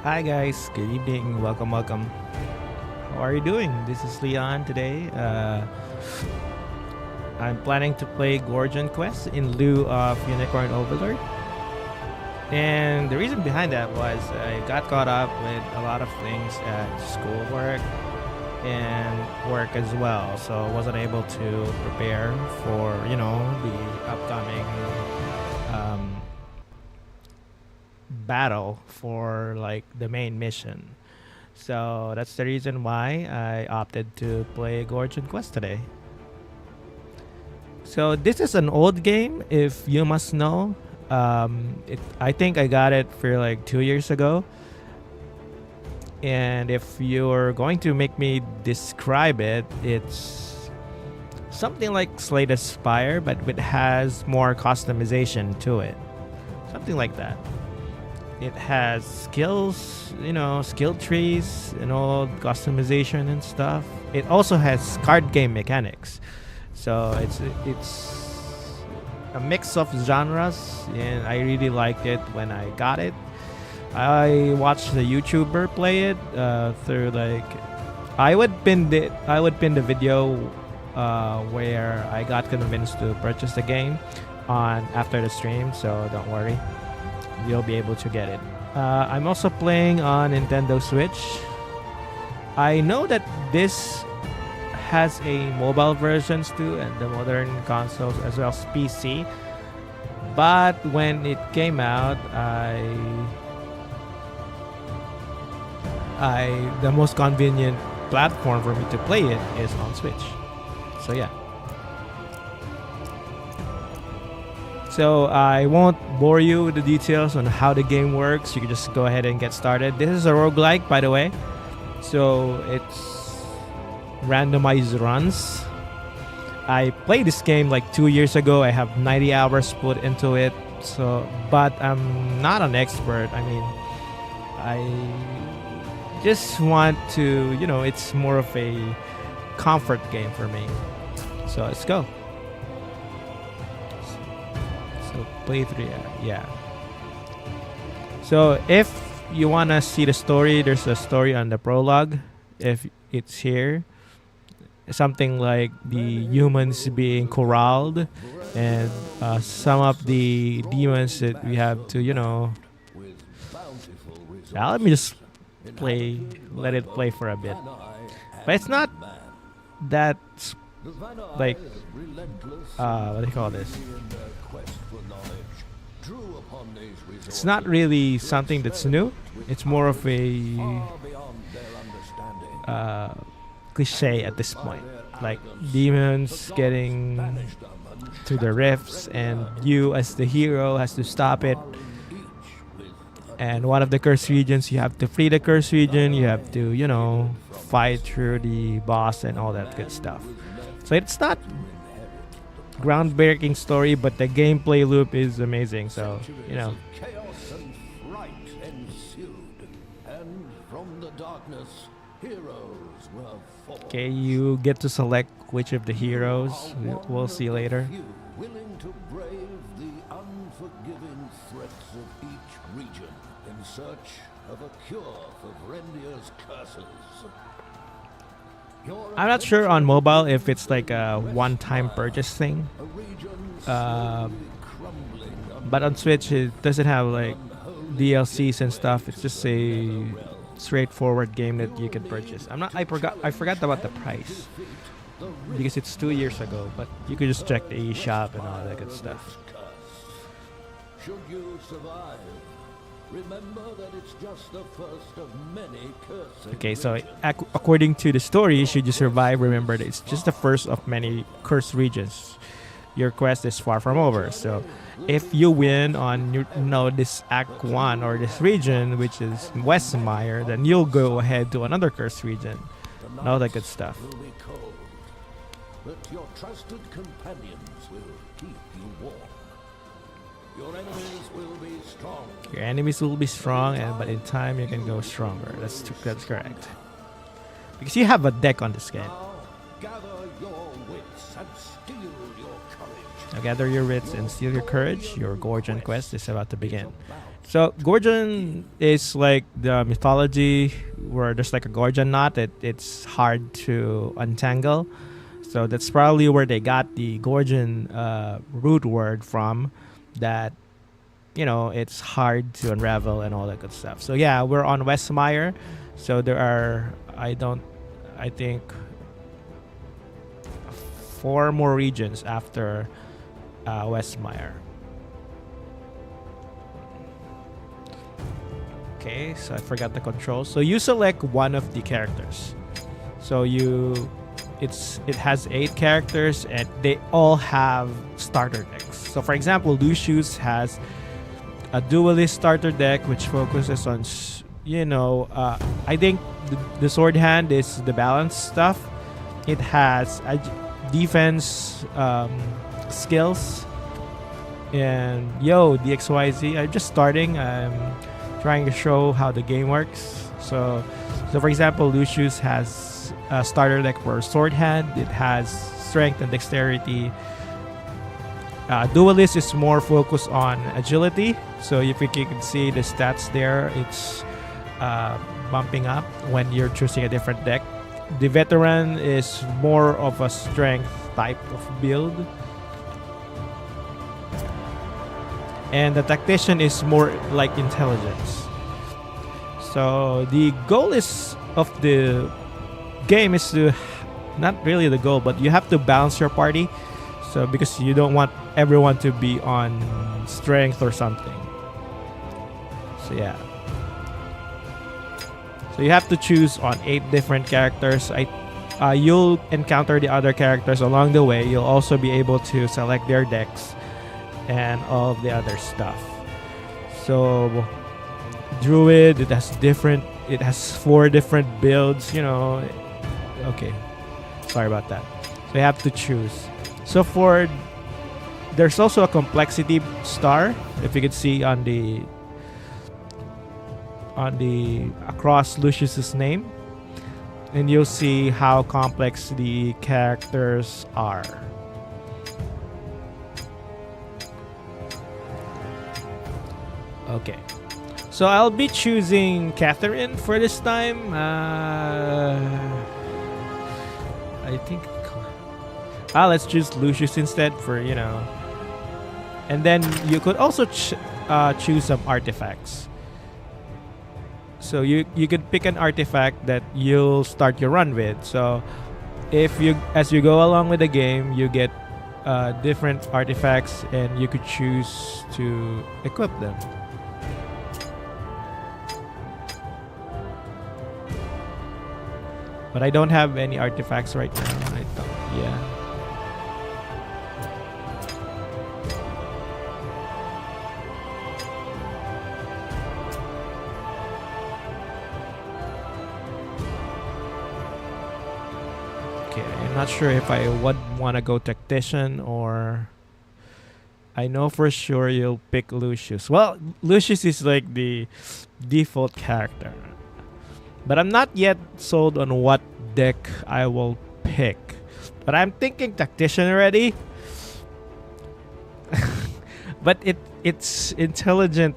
Hi guys, good evening, welcome. How are you doing? This is Leon today. I'm planning to play Gordian Quest in lieu of Unicorn Overlord. And the reason behind that was I got caught up with a lot of things at schoolwork and work as well. So I wasn't able to prepare for, the upcoming battle for like the main mission. So that's the reason why I opted to play Gordian Quest today. So this is an old game, if you must know. I think I got it for like 2 years ago. And if you're going to make me describe it, it's something like Slay the Spire, but it has more customization to it. Something like that. It has skills, skill trees and all customization and stuff. It also has card game mechanics. So it's a mix of genres, and I really liked it when I got it. I watched the YouTuber play it through like I would pin the video where I got convinced to purchase the game on after the stream. So don't worry, you'll be able to get it. I'm also playing on Nintendo Switch. I know that this has a mobile versions too, and the modern consoles as well as PC. But when it came out, the most convenient platform for me to play it is on Switch. So yeah. So I won't bore you with the details on how the game works. You can just go ahead and get started. This is a roguelike, by the way. So it's randomized runs. I played this game like 2 years ago. I have 90 hours put into it. But I'm not an expert. I mean, I just want to, it's more of a comfort game for me. So let's go. Playthrough, yeah. So if you want to see the story, there's a story on the prologue. If it's here, something like the humans being corralled and some of the demons that we have to, let me just let it play for a bit. But it's not that like what do you call this? It's not really something that's new. It's more of a cliche at this point. Like demons getting to the rifts, and you as the hero has to stop it. And one of the cursed regions, you have to flee the cursed region. You have to, fight through the boss and all that good stuff. So it's not groundbreaking story, but the gameplay loop is amazing. So okay, you get to select which of the heroes. We'll see later. Willing to brave the unforgiving threats of each region in search of a cure for Vrendia's curses. I'm not sure on mobile if it's like a one-time purchase thing. But on Switch, it doesn't have like DLCs and stuff. It's just a straightforward game that you can purchase. I forgot about the price because it's 2 years ago. But you could just check the eShop and all that good stuff. Should you survive, remember that it's just the first of many curses. Okay, so according to the story, should you survive, remember that it's just the first of many cursed regions. Your quest is far from over. So if you win on this Act 1 or this region, which is Westmire, then you'll go ahead to another cursed region. All that good stuff. But your trusted companions will keep you warm. Your enemies will be strong. Your enemies will be strong, but in time you can go stronger. That's correct. Because you have a deck on this game. Gather your wits and steel your courage. Now gather your wits and steal your courage. Your Gordian Quest is about to begin. So Gordian is like the mythology where there's like a Gordian knot. It's hard to untangle. So that's probably where they got the Gordian root word from. That it's hard to unravel and all that good stuff. So yeah, we're on Westmire. So there are I think 4 more regions after Westmire. Okay, so I forgot the controls. So you select one of the characters. So it has 8 characters and they all have starter decks. So for example, Lucius has a duelist starter deck which focuses on I think the sword hand is the balance stuff. It has defense skills and the XYZ. I'm just starting. I'm trying to show how the game works. So for example, Lucius has a starter deck for sword hand. It has strength and dexterity. Duelist is more focused on agility. So if you can see the stats there, it's bumping up when you're choosing a different deck. The veteran is more of a strength type of build. And the tactician is more like intelligence. So the goal of the game is to, not really the goal, but you have to balance your party. So because you don't want everyone to be on strength or something. So yeah. So you have to choose on 8 different characters. You'll encounter the other characters along the way. You'll also be able to select their decks and all of the other stuff. So Druid, it has 4 different builds, Okay. Sorry about that. So you have to choose. So there's also a complexity star, if you can see on the across Lucius's name, and you'll see how complex the characters are. Okay, so I'll be choosing Catherine for this time. I think let's choose Lucius instead for and then you could also choose some artifacts. So you could pick an artifact that you'll start your run with. So as you go along with the game, you get different artifacts and you could choose to equip them. But I don't have any artifacts right now. Yeah. I'm not sure if I would want to go tactician or... I know for sure you'll pick Lucius. Well, Lucius is like the default character. But I'm not yet sold on what deck I will pick. But I'm thinking tactician already. But it's intelligence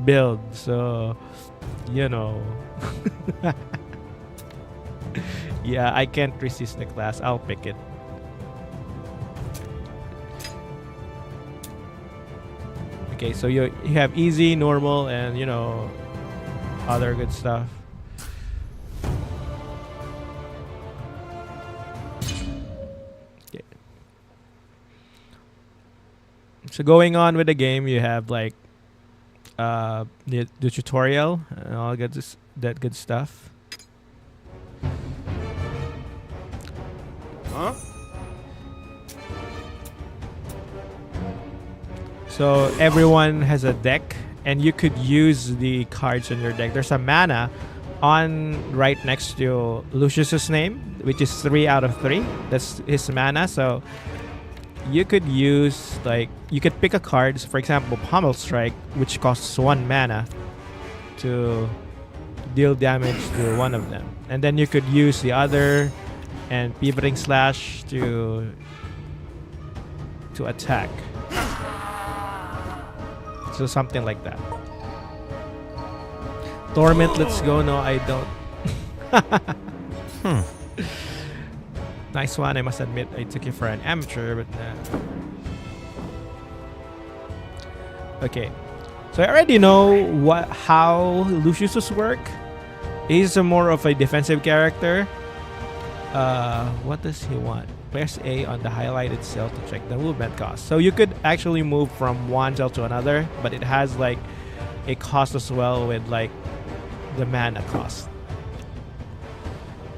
build, so Yeah, I can't resist the class. I'll pick it. Okay, so you have easy, normal, and other good stuff. Okay. So going on with the game, you have like the tutorial and all that good stuff. Huh? So everyone has a deck, and you could use the cards on your deck. There's a mana on right next to Lucius's name, which is 3 out of 3. That's his mana. So you could you could pick a card. So for example, Pommel Strike, which costs 1 mana to deal damage to one of them, and then you could use the other and Pivoting Slash to attack. So something like that. Torment, let's go. No, I don't. Nice one. I must admit, I took you for an amateur, but nah. Okay, so I already know how Lucius's work. He's more of a defensive character. What does he want? Press A on the highlighted cell to check the movement cost. So you could actually move from one cell to another, but it has like a cost as well with like the mana cost.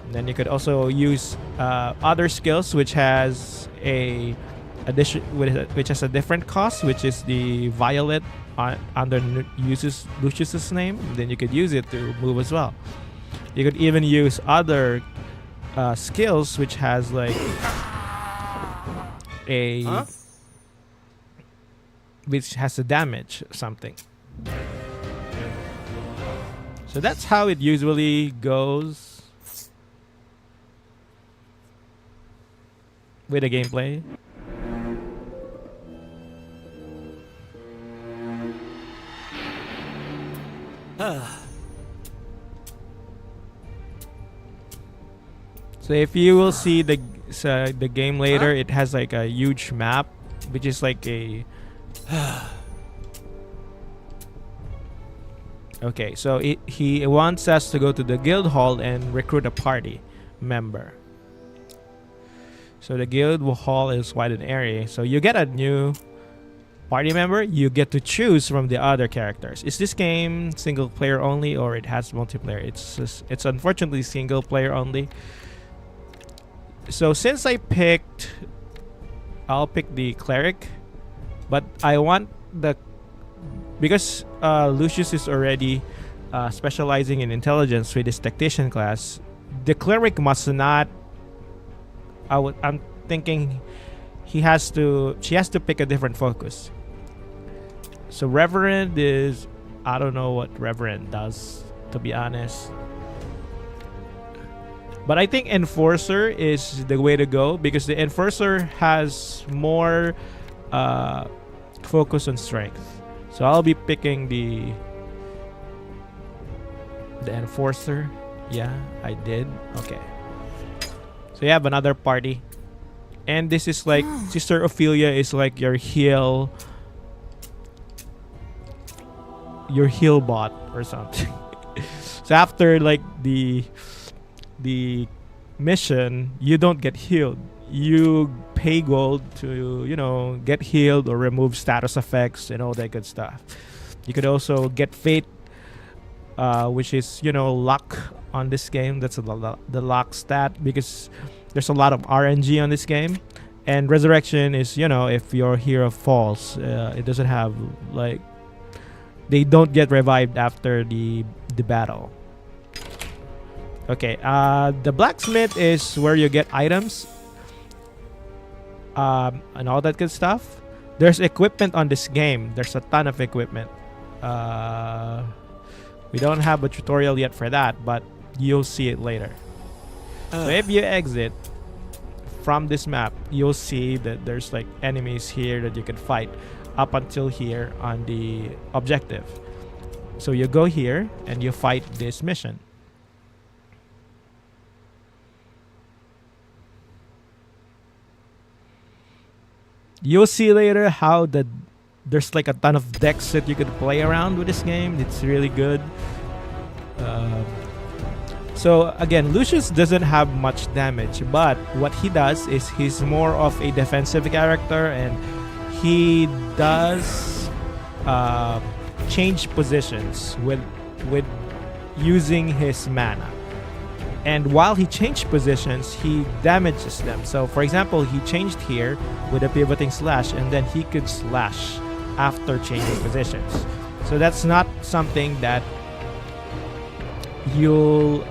And then you could also use other skills which has a which has a different cost, which is the violet under Lucius's name. Then you could use it to move as well. You could even use other skills which has like which has a damage something. So that's how it usually goes with the gameplay. So if you will see the game later, it has like a huge map, which is like a okay, so he wants us to go to the guild hall and recruit a party member. So the guild hall is quite an area. So you get a new party member. You get to choose from the other characters. Is this game single player only or it has multiplayer? It's unfortunately single player only. So since I'll pick the cleric, but I want because Lucius is already specializing in intelligence with his tactician class. The cleric must not. I'm thinking she has to pick a different focus. So Reverend is, I don't know what Reverend does, to be honest. But I think Enforcer is the way to go because the Enforcer has more focus on strength. So I'll be picking the Enforcer. Yeah, I did. Okay. So you have another party. And this is like Sister Ophelia is like your heal bot or something. So after like the mission, you don't get healed. You pay gold to, get healed or remove status effects and all that good stuff. You could also get fate, which is, luck on this game. That's the luck stat because there's a lot of RNG on this game. And resurrection is, if your hero falls, it doesn't have like, they don't get revived after the battle. Okay, the blacksmith is where you get items and all that good stuff. There's equipment on this game. There's a ton of equipment. We don't have a tutorial yet for that, but you'll see it later. So if you exit from this map, you'll see that there's like enemies here that you can fight up until here on the objective. So you go here and you fight this mission. You'll see later how there's like a ton of decks that you could play around with this game. It's really good. So again, Lucius doesn't have much damage, but what he does is he's more of a defensive character, and he does change positions with using his mana. And while he changed positions, he damages them. So for example, he changed here with a pivoting slash, and then he could slash after changing positions. So that's not something that you'll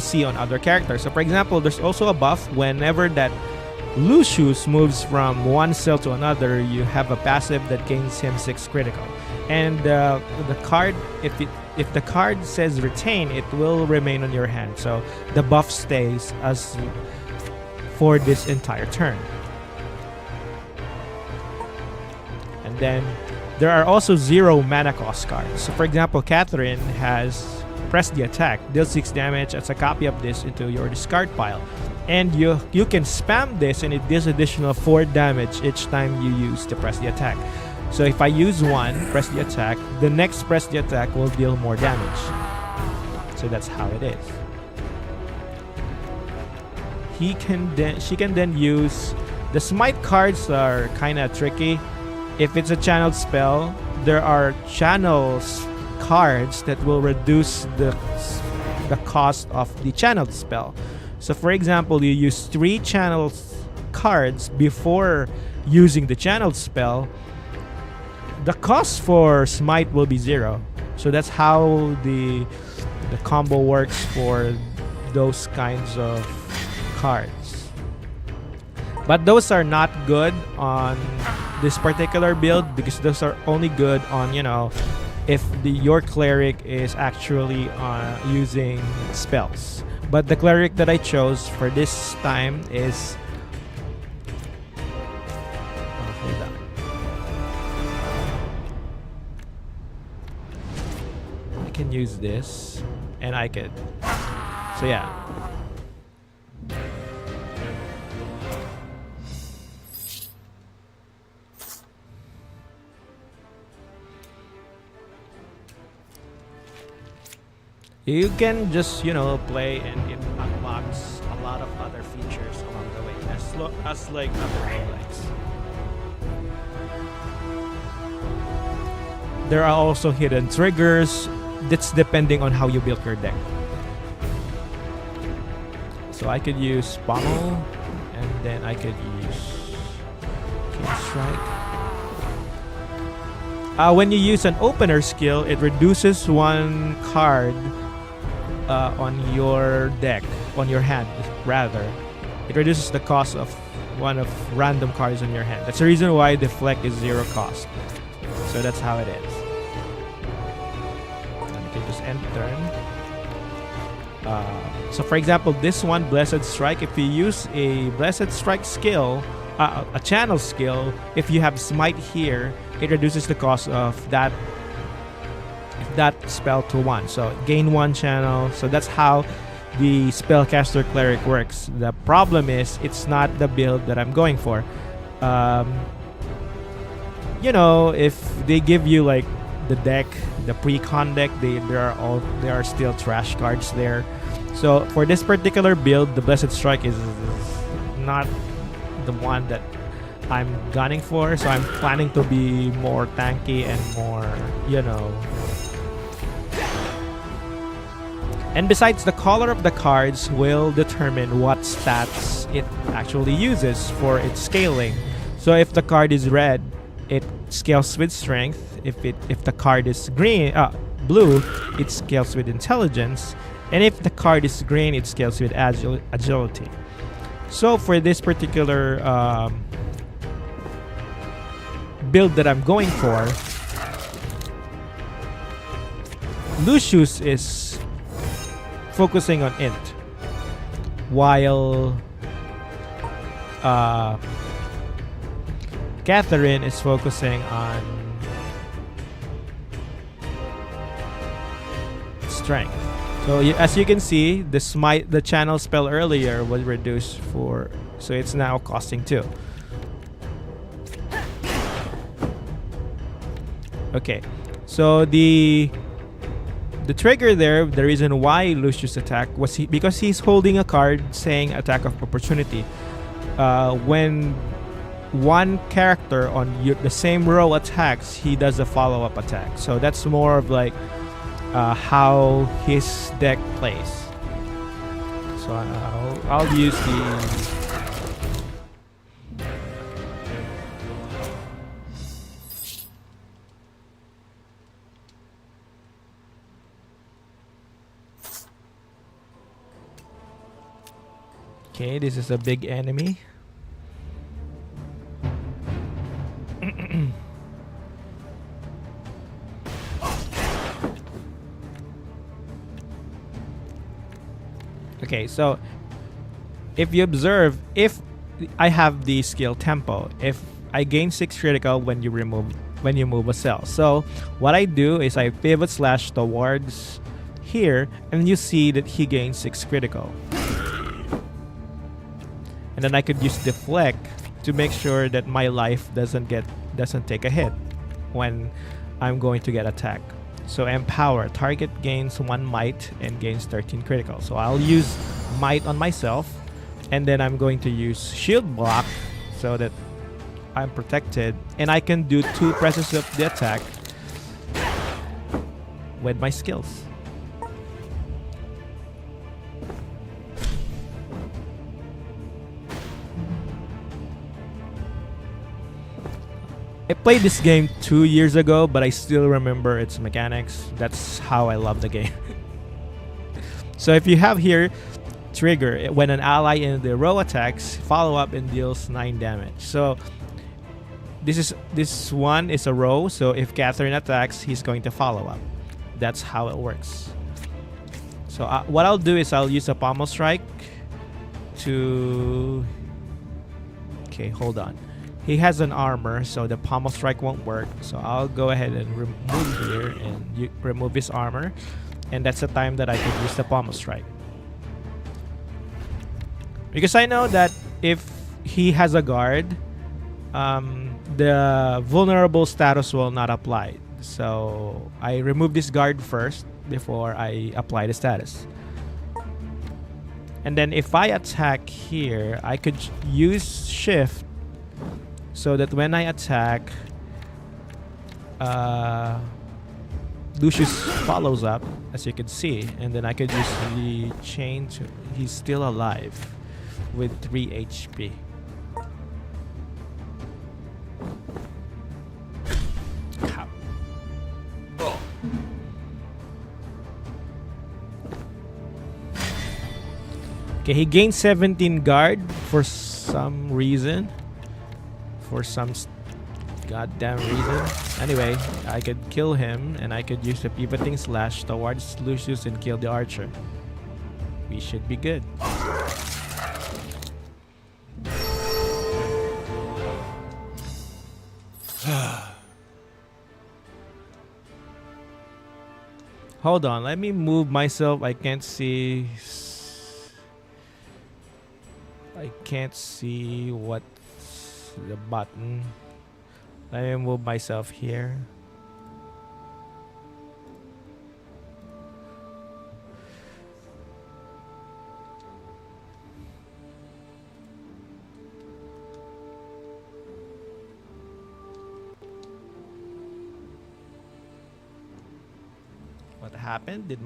see on other characters. So for example, there's also a buff whenever that Lucius moves from one cell to another, you have a passive that gains him 6 critical. And the card, if the card says retain, it will remain on your hand. So the buff stays as for this entire turn. And then there are also 0 mana cost cards. So for example, Catherine has press the attack, deal 6 damage as a copy of this into your discard pile. And you can spam this and it deals additional 4 damage each time you use to press the attack. So if I use one, press the attack, the next press the attack will deal more damage. So that's how it is. She can then use the smite cards are kind of tricky. If it's a channeled spell, there are channels cards that will reduce the cost of the channeled spell. So for example, you use 3 channel cards before using the channeled spell, the cost for smite will be 0. So that's how the combo works for those kinds of cards. But those are not good on this particular build because those are only good on, you know, if your cleric is actually using spells. But the cleric that I chose for this time is hold on. I can use this and I could, so yeah. You can just, you know, play and it unlocks a lot of other features along the way, as like other roguelikes. There are also hidden triggers. That's depending on how you build your deck. So I could use Pommel, and then I could use Keen Strike. When you use an opener skill, it reduces 1 card on your deck, on your hand rather. It reduces the cost of 1 of random cards on your hand. That's the reason why Deflect is 0 cost. So that's how it is. And you can just end turn. So for example, this one, Blessed Strike, if you use a Blessed Strike skill, a channel skill, if you have Smite here, it reduces the cost of that spell to 1. So gain 1 channel. So that's how the Spellcaster Cleric works. The problem is it's not the build that I'm going for. You know, if they give you like the deck, the pre-con deck, there are still trash cards there. So for this particular build, the Blessed Strike is not the one that I'm gunning for. So I'm planning to be more tanky and more, you know. And besides, the color of the cards will determine what stats it actually uses for its scaling. So if the card is red, it scales with strength. If the card is blue, it scales with intelligence. And if the card is green, it scales with agility. So for this particular build that I'm going for, Lucius is focusing on int, while Catherine is focusing on strength. So as you can see, the channel spell earlier was reduced so it's now costing 2. Okay, so the trigger there, the reason why Lucius attacked was because he's holding a card saying attack of opportunity. When one character on the same row attacks, he does a follow-up attack. So that's more of like how his deck plays. So I'll use the okay, this is a big enemy. Okay, so if you observe, if I have the skill tempo, if I gain 6 critical when you move a cell. So what I do is I pivot slash towards here, and you see that he gains 6 critical. And then I could use deflect to make sure that my life doesn't take a hit when I'm going to get attacked. So empower, target gains 1 might and gains 13 critical. So I'll use might on myself, and then I'm going to use shield block so that I'm protected, and I can do 2 presses of the attack with my skills. I played this game 2 years ago, but I still remember its mechanics. That's how I love the game. So if you have here, trigger, when an ally in the row attacks, follow up and deals 9 damage. So this one is a row, so if Catherine attacks, he's going to follow up. That's how it works. So what I'll do is I'll use a pommel strike to... Okay, hold on. He has an armor, so the pommel strike won't work. So I'll go ahead and remove here and remove his armor. And that's the time that I can use the pommel strike. Because I know that if he has a guard, the vulnerable status will not apply. So I remove this guard first before I apply the status. And then if I attack here, I could use shift so that when I attack, Lucius follows up, as you can see, and then I could use the chain to... He's still alive with 3 HP. Okay, he gained 17 guard for some reason. For some goddamn reason. Anyway, I could kill him, and I could use the pivoting slash towards Lucius and kill the archer. We should be good. Hold on, let me move myself. I can't see what the button. Let me move myself here. What happened? Did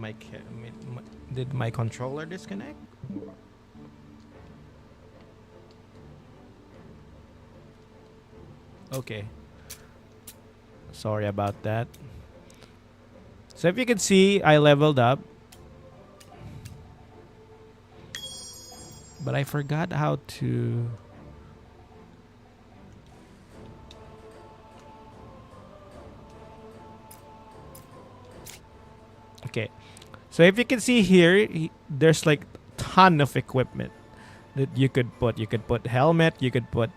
my controller disconnect? Okay. Sorry about that. So if you can see, I leveled up. But I forgot how to... Okay. So if you can see here, there's like a ton of equipment that you could put. You could put helmet, you could put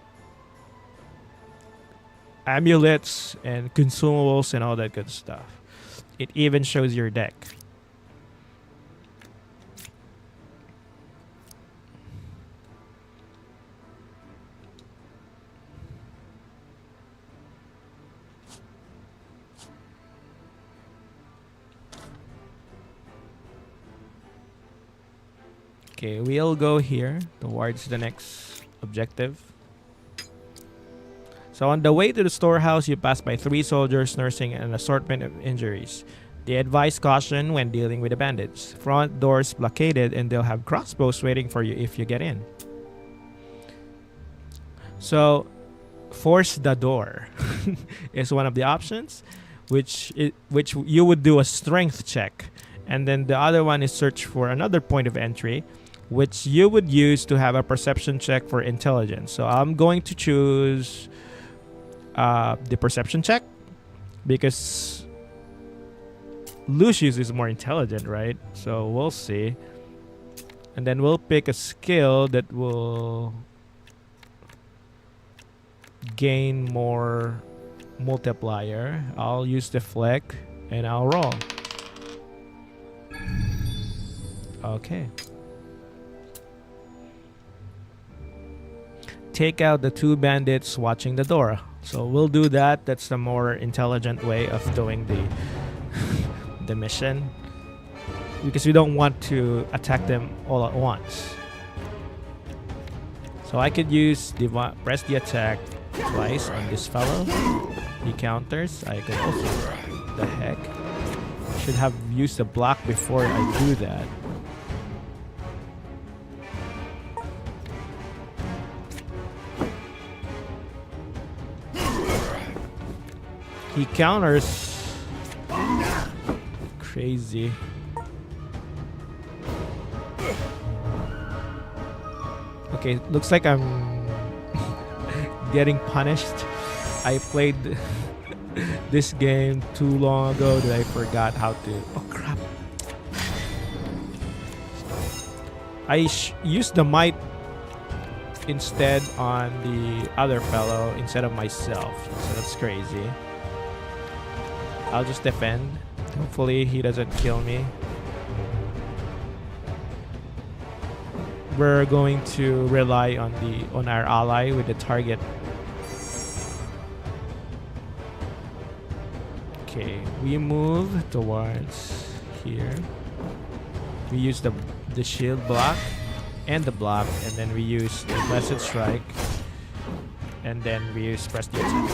amulets and consumables and all that good stuff. It even shows your deck. Okay, we'll go here towards the next objective. So on the way to the storehouse, you pass by 3 soldiers nursing an assortment of injuries. They advise caution when dealing with the bandits. Front doors blockaded, and they'll have crossbows waiting for you if you get in. So, force the door is one of the options, which you would do a strength check. And then the other one is search for another point of entry, which you would use to have a perception check for intelligence. So I'm going to choose... the perception check, because Lucius is more intelligent, right? So we'll see. And then we'll pick a skill that will gain more multiplier, I'll use the flick and I'll roll. Okay. Take out the 2 bandits watching the door. So we'll do that. That's the more intelligent way of doing the mission, because we don't want to attack them all at once. So I could use press the attack twice on this fellow. He counters. I could also, the heck, should have used the block before I do that. He counters. Crazy. Okay, looks like I'm getting punished. I played this game too long ago that I forgot how to... Oh crap. I used the might instead on the other fellow instead of myself. So that's crazy. I'll just defend. Hopefully he doesn't kill me. We're going to rely on our ally with the target. Okay, we move towards here. We use the shield block and the block, and then we use the blessed strike, and then we use press the attack.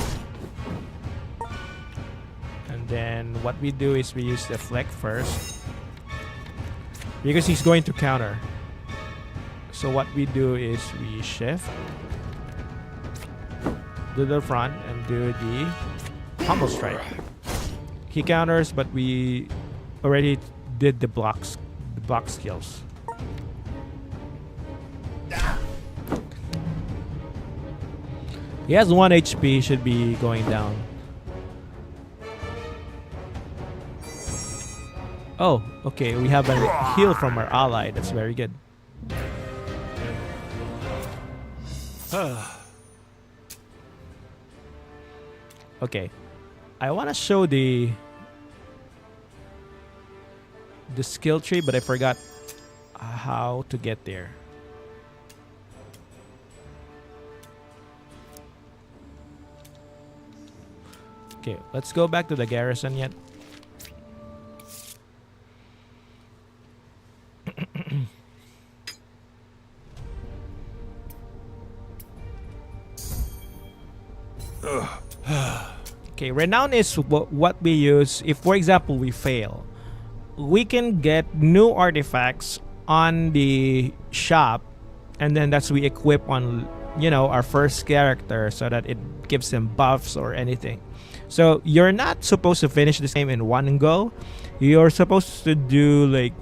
And then what we do is we use the flick first, because he's going to counter. So what we do is we shift, do the front, and do the humble strike. He counters, but we already did the block skills. He has 1 HP, should be going down. Oh, okay, we have a heal from our ally. That's very good. Okay, I want to show the skill tree, but I forgot how to get there. Okay, let's go back to the garrison yet. Okay, renown is what we use if, for example, we fail. We can get new artifacts on the shop, and then that's we equip on, you know, our first character so that it gives them buffs or anything. So you're not supposed to finish this game in one go. You're supposed to do like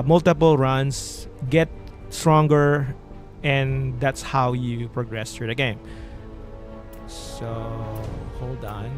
multiple runs, get stronger, and that's how you progress through the game. So hold on.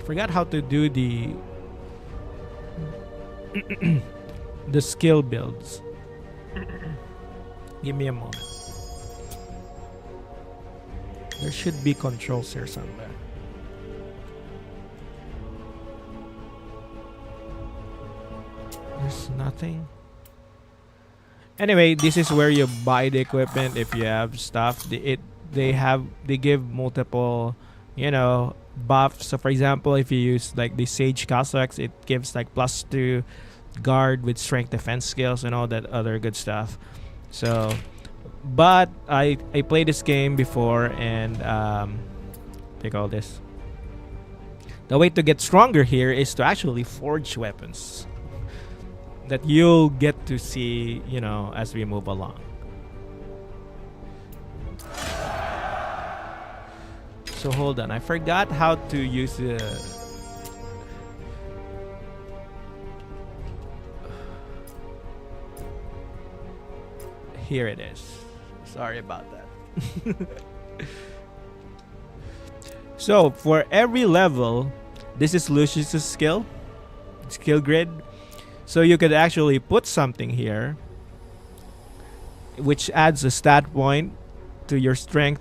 Forgot how to do the the skill builds. Give me a moment. There should be controls here somewhere. There's nothing. Anyway, this is where you buy the equipment if you have stuff. They give multiple, you know, buff. So for example, if you use like the Sage Cassocks, it gives like +2 guard with strength defense skills and all that other good stuff. So but I played this game before, and take all this. The way to get stronger here is to actually forge weapons that you'll get to see, you know, as we move along. So hold on, I forgot how to use the. Here it is. Sorry about that. So for every level, this is Lucius's skill grid. So you could actually put something here, which adds a stat point to your strength,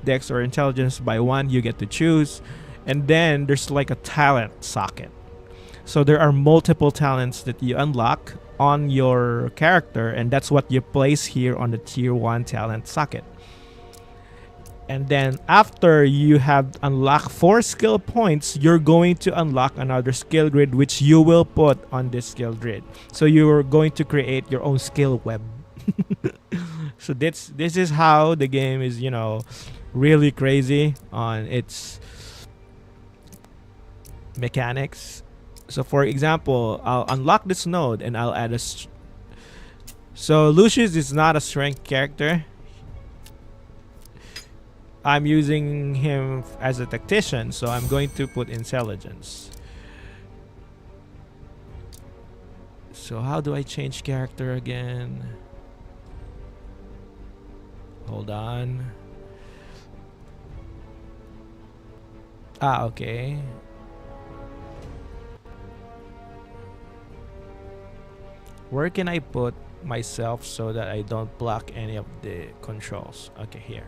dex, or intelligence by 1. You get to choose, and then there's like a talent socket. So there are multiple talents that you unlock on your character, and that's what you place here on the tier 1 talent socket. And then after you have unlocked 4 skill points, you're going to unlock another skill grid, which you will put on this skill grid. So you're going to create your own skill web. So this is how the game is, you know, really crazy on its mechanics. So for example, I'll unlock this node and I'll add a so Lucius is not a strength character. I'm using him as a tactician, so I'm going to put intelligence. So how do I change character again? Hold on. Okay. Where can I put myself so that I don't block any of the controls? Okay, here.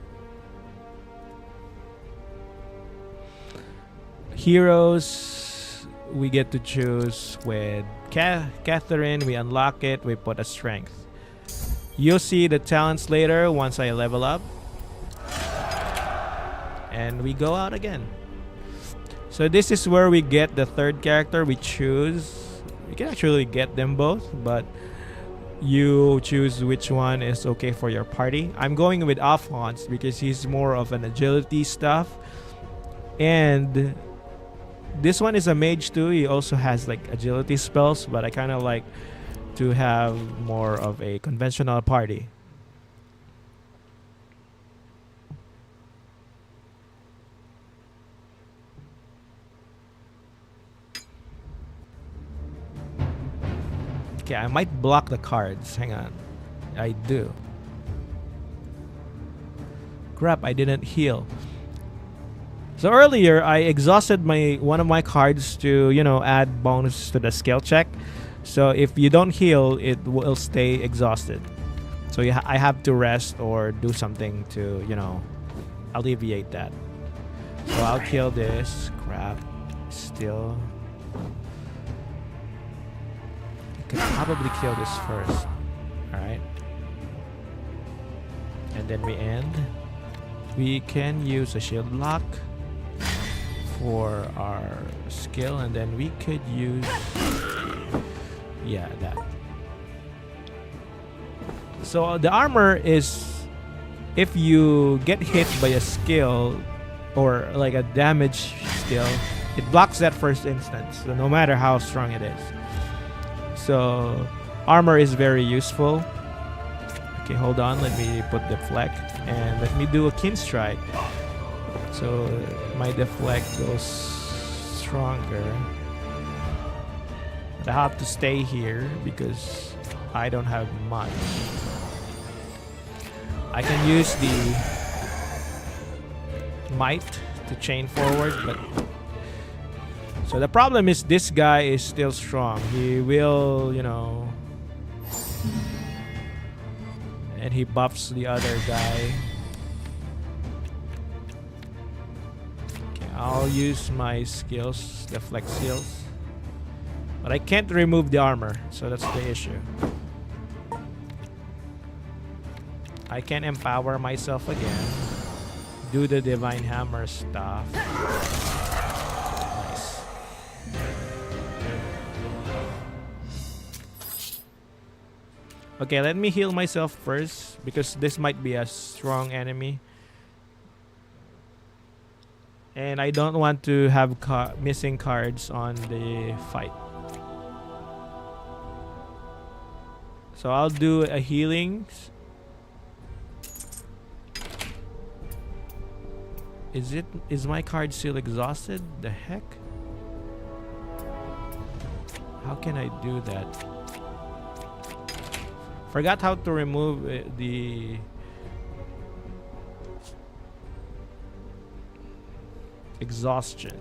Heroes, we get to choose with Catherine. We unlock it, we put a strength. You'll see the talents later once I level up. And we go out again. So this is where we get the third character. We choose. You can actually get them both, but you choose which one is okay for your party. I'm going with Alphonse because he's more of an agility stuff. And this one is a mage too. He also has like agility spells, but I kind of like to have more of a conventional party. Okay, I might block the cards. Hang on. I do. Crap, I didn't heal. So earlier, I exhausted one of my cards to, you know, add bonus to the skill check. So if you don't heal, it will stay exhausted. So I have to rest or do something to, you know, alleviate that. So I'll kill this. Crap. Still. I could probably kill this first. Alright. And then we end. We can use a shield block for our skill, and then we could use that. So the armor is, if you get hit by a skill or like a damage skill, it blocks that first instance, so no matter how strong it is. So armor is very useful. Okay, hold on, let me put deflect and let me do a kin strike. So my deflect goes stronger. But I have to stay here because I don't have much. I can use the might to chain forward, but so the problem is this guy is still strong. He will, you know, and he buffs the other guy. I'll use my skills, deflect skills. But I can't remove the armor, so that's the issue. I can empower myself again. Do the divine hammer stuff. Nice. Okay, let me heal myself first because this might be a strong enemy. And I don't want to have missing cards on the fight. So I'll do a healing. Is my card still exhausted? The heck? How can I do that? Forgot how to remove the exhaustion.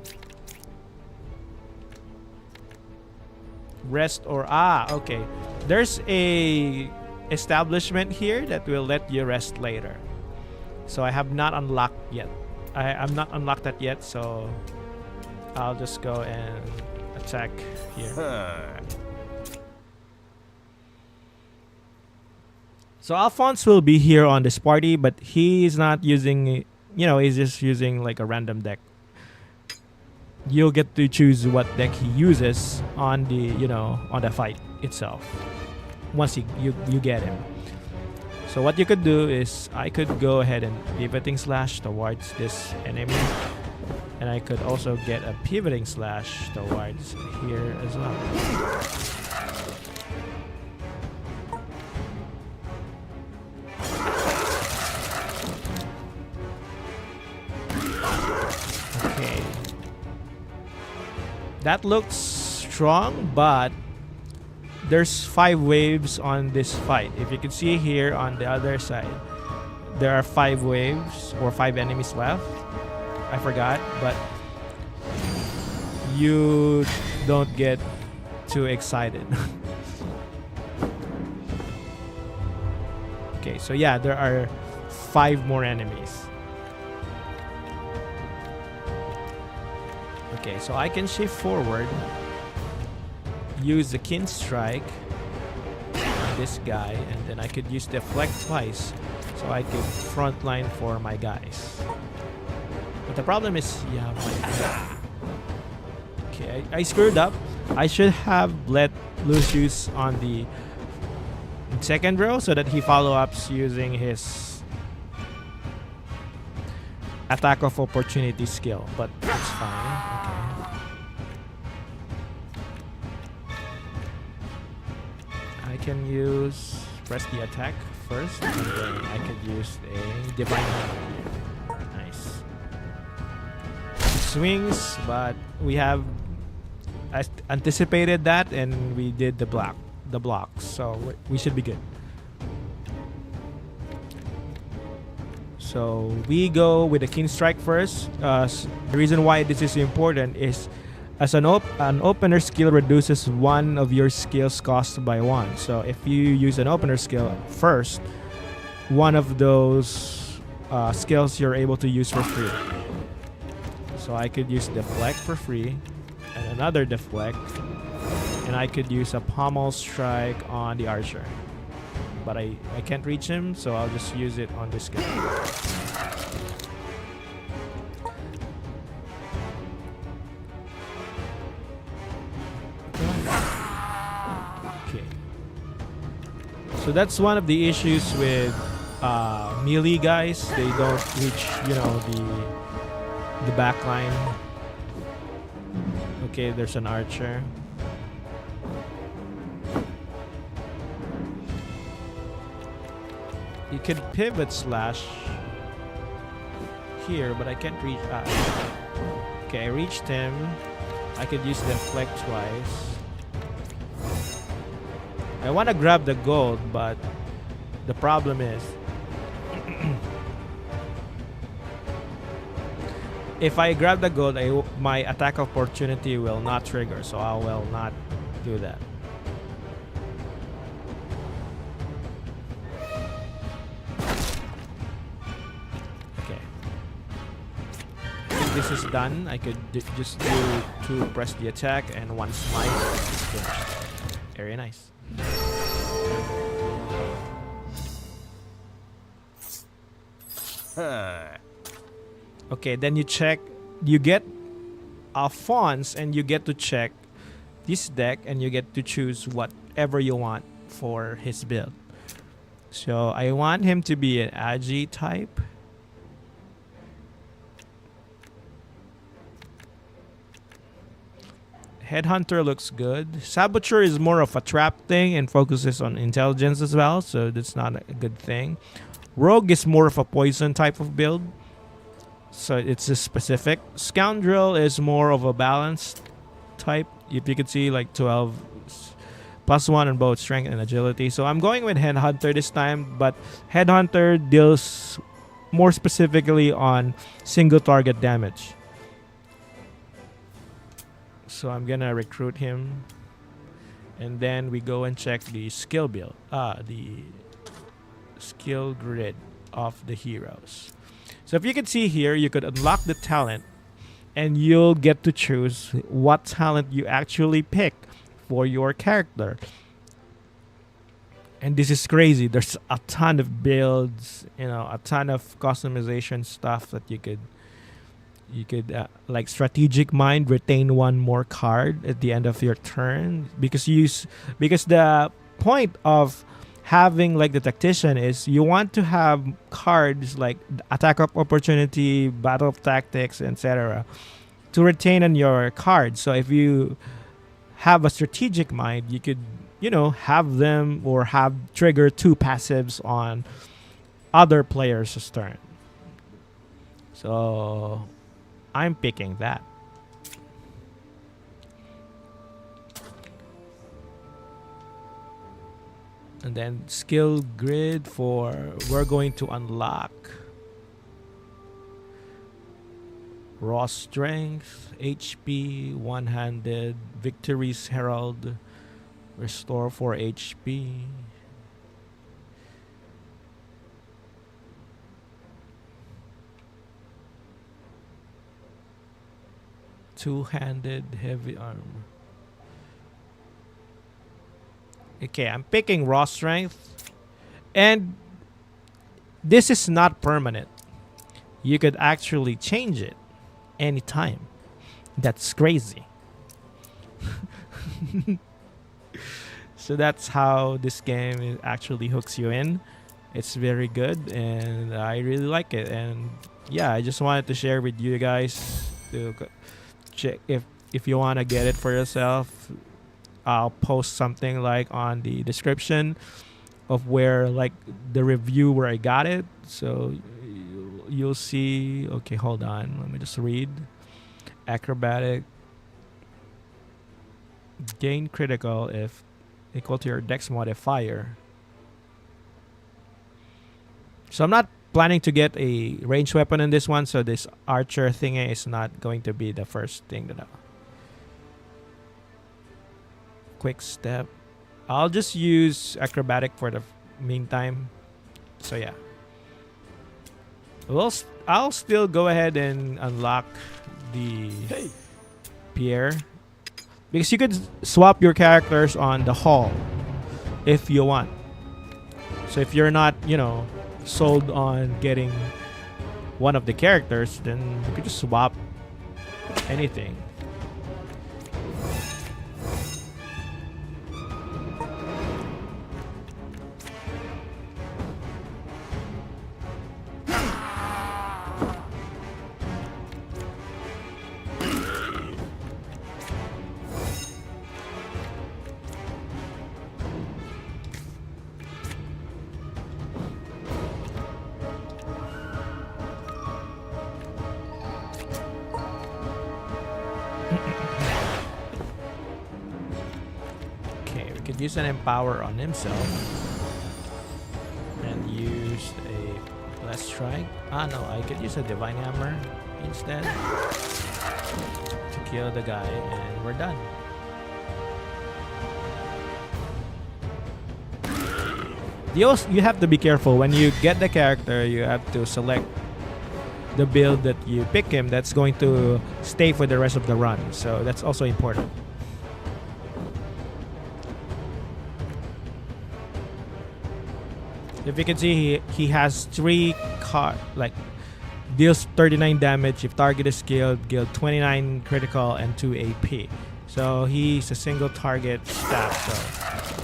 Rest or okay. There's a establishment here that will let you rest later. So I have not unlocked yet. I'm not unlocked that yet, so I'll just go and attack here. So Alphonse will be here on this party, but he's not using, he's just using like a random deck. You'll get to choose what deck he uses on the, on the fight itself. Once you get him. So what you could do is I could go ahead and pivoting slash towards this enemy. And I could also get a pivoting slash towards here as well. Okay. That looks strong, but there's 5 waves on this fight. If you can see here on the other side, there are 5 waves or 5 enemies left. I forgot, but you don't get too excited. Okay, so yeah, there are 5 more enemies. Okay, so I can shift forward, use the kin strike on this guy, and then I could use deflect twice so I could frontline for my guys. But the problem is, okay, I screwed up. I should have let Lucius on the second row so that he follow-ups using his attack of opportunity skill, but it's fine. I can press the attack first, and then I could use a divine hammer. Nice. Swings, but we have anticipated that, and we did the blocks, so we should be good. So we go with the kin strike first. The reason why this is important is, as an opener skill reduces one of your skills cost by 1. So if you use an opener skill first, one of those skills you're able to use for free. So I could use deflect for free, and another deflect, and I could use a pommel strike on the archer. But I can't reach him, so I'll just use it on this guy. So that's one of the issues with melee guys. They don't reach, the back line. Okay, there's an archer. You could pivot slash here, but I can't reach. Okay, I reached him. I could use deflect twice. I want to grab the gold, but the problem is if I grab the gold, my attack opportunity will not trigger, so I will not do that. Okay. I think this is done. I could just do 2 press the attack and 1 smite. Finished. Very nice. Okay, then you get Alphonse, and you get to check this deck, and you get to choose whatever you want for his build. So I want him to be an Agi type. Headhunter looks good. Saboteur is more of a trap thing and focuses on intelligence as well, so that's not a good thing. Rogue is more of a poison type of build, so it's a specific. Scoundrel is more of a balanced type. If you could see, like 12 +1 on both strength and agility. So I'm going with Headhunter this time, but Headhunter deals more specifically on single target damage. So I'm gonna recruit him, and then we go and check the skill build, the skill grid of the heroes. So if you can see here, you could unlock the talent, and you'll get to choose what talent you actually pick for your character. And this is crazy. There's a ton of builds, a ton of customization stuff that you could like strategic mind, retain one more card at the end of your turn, because the point of having like the tactician is you want to have cards like attack of opportunity, battle of tactics, etc. to retain on your card. So if you have a strategic mind, you could have them or have trigger 2 passives on other players' turn. So I'm picking that. And then skill grid we're going to unlock raw strength, HP, one-handed, victory's herald, restore 4 HP. Two-handed, heavy armor. Okay, I'm picking raw strength, and this is not permanent. You could actually change it anytime. That's crazy. So that's how this game actually hooks you in. It's very good, and I really like it. And yeah, I just wanted to share with you guys to check if you want to get it for yourself. I'll post something like on the description of where like the review where I got it, so you'll see. Okay, hold on, let me just read. Acrobatic, gain critical if equal to your dex modifier. So I'm not planning to get a ranged weapon in this one, so this archer thingy is not going to be the first thing that quick step. I'll just use acrobatic for the meantime. So yeah, I'll still go ahead and unlock the Pierre, because you could swap your characters on the hall if you want. So if you're not sold on getting one of the characters, then you could just swap anything. Use an empower on himself and use a bless strike. No, I could use a divine hammer instead to kill the guy, and we're done. You have to be careful when you get the character. You have to select the build that you pick him that's going to stay for the rest of the run, so that's also important. If you can see, he has 3 deals 39 damage if target is killed, 29 critical, and 2 AP. So he's a single target stat.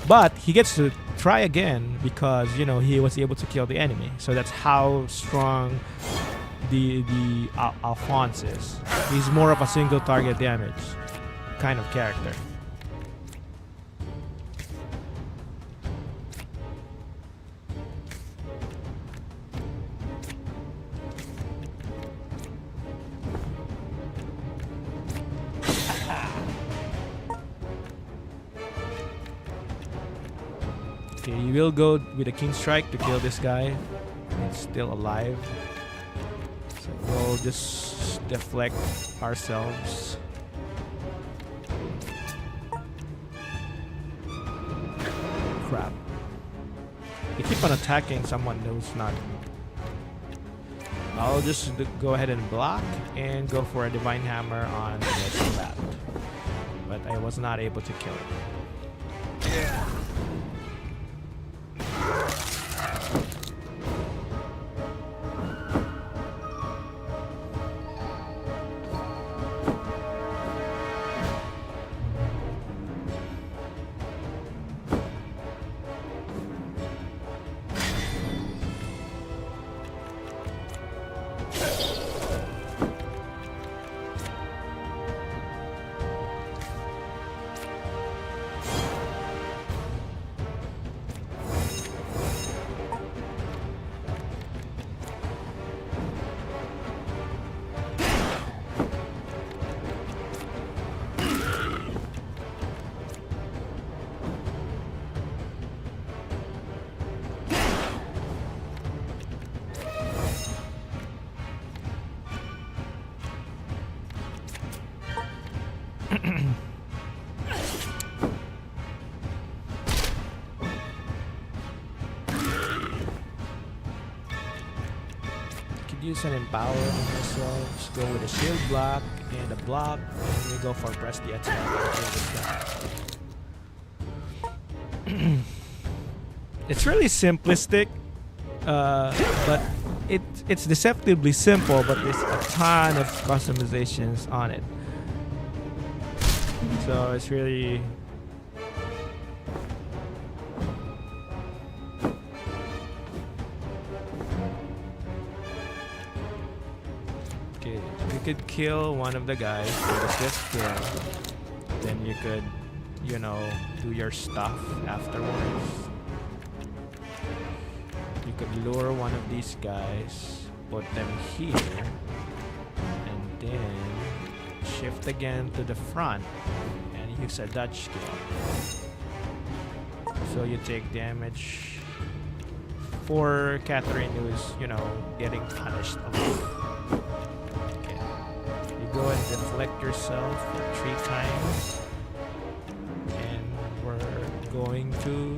But he gets to try again because he was able to kill the enemy. So that's how strong the Alphonse is. He's more of a single target damage kind of character. Okay, you will go with a King Strike to kill this guy. He's still alive. So we'll just deflect ourselves. Crap. You keep on attacking someone who's not. I'll just go ahead and block and go for a Divine Hammer on this left. But I was not able to kill it. Yeah. Use an empower on ourselves, go with a shield block and a block, and we go for press the attack and kill this guy. It's really simplistic, but it's deceptively simple, but there's a ton of customizations on it. So it's really could kill one of the guys with a swift kill, then you could, you know, do your stuff afterwards. You could lure one of these guys, put them here, and then shift again to the front and use a dodge skill. So you take damage for Catherine, who's, you know, getting punished a lot. Go and deflect yourself 3 times, and we're going to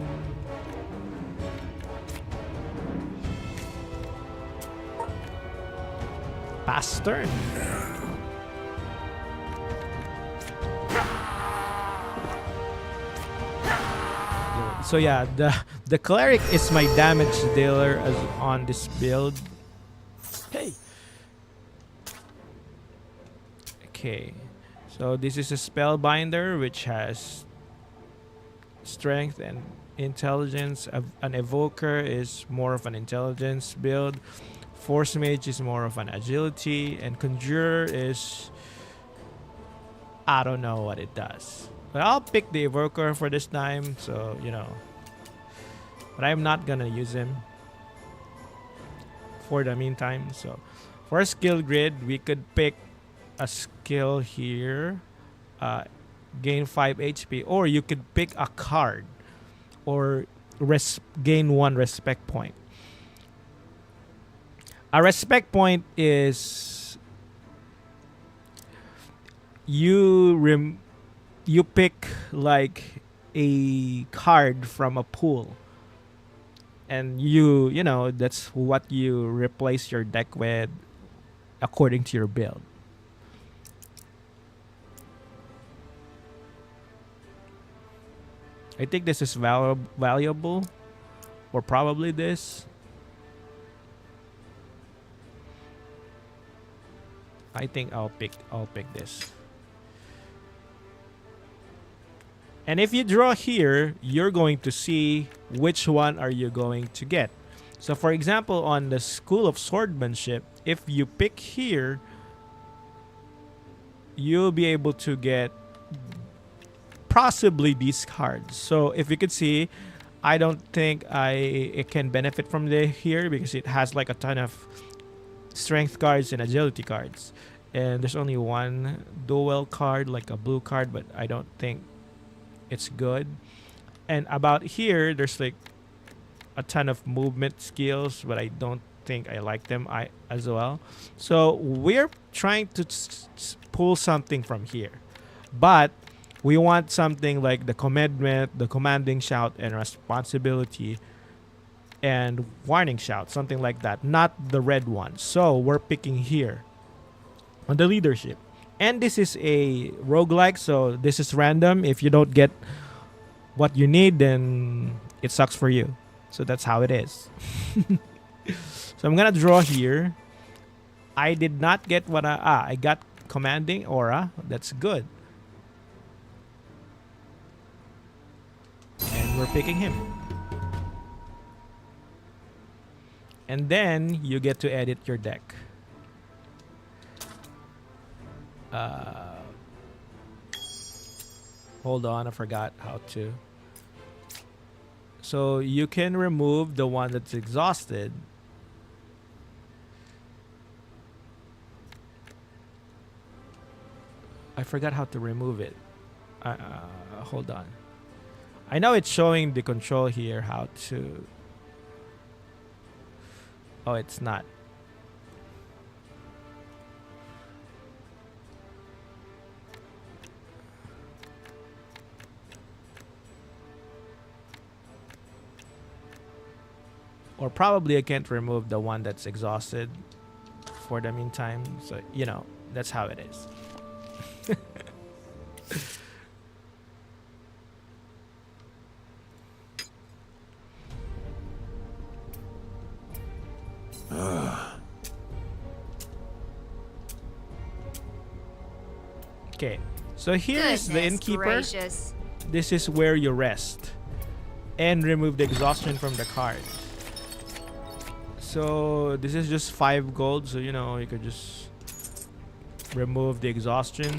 pass turn. So yeah, the cleric is my damage dealer as on this build. Hey. Okay, so this is a spellbinder which has strength and intelligence. An evoker is more of an intelligence build. Force mage is more of an agility, and conjurer is, I don't know what it does, but I'll pick the evoker for this time. So you know, but I'm not gonna use him for the meantime. So for a skill grid, we could pick a skill here, gain 5 HP, or you could pick a card, or gain 1 respect point. A respect point is you pick like a card from a pool, and you know, that's what you replace your deck with according to your build. I think this is valuable, or probably this. I think I'll pick this. And if you draw here, you're going to see which one are you going to get. So for example, on the School of Swordsmanship, if you pick here, you'll be able to get possibly these cards. So if you could see, I don't think it can benefit from here because it has like a ton of strength cards and agility cards, and there's only one dual card, like a blue card, but I don't think it's good. And about here, there's like a ton of movement skills, but I don't think I like them as well. So we're trying to pull something from here, but we want something like the commandment, the commanding shout, and responsibility, and warning shout, something like that, not the red one. So we're picking here on the leadership. And this is a roguelike, so this is random. If you don't get what you need, then it sucks for you. So that's how it is. So I'm gonna draw here. I did not get what I got commanding aura. That's good. And we're picking him. And then you get to edit your deck. Hold on, I forgot how to. So you can remove the one that's exhausted. I forgot how to remove it. Hold on. I know it's showing the control here how to. Oh, it's not. Or probably I can't remove the one that's exhausted for the meantime. So, you know, that's how it is. Okay, so here is the innkeeper. Gracious. This is where you rest and remove the exhaustion from the card. So this is just 5 gold, so you know you could just remove the exhaustion,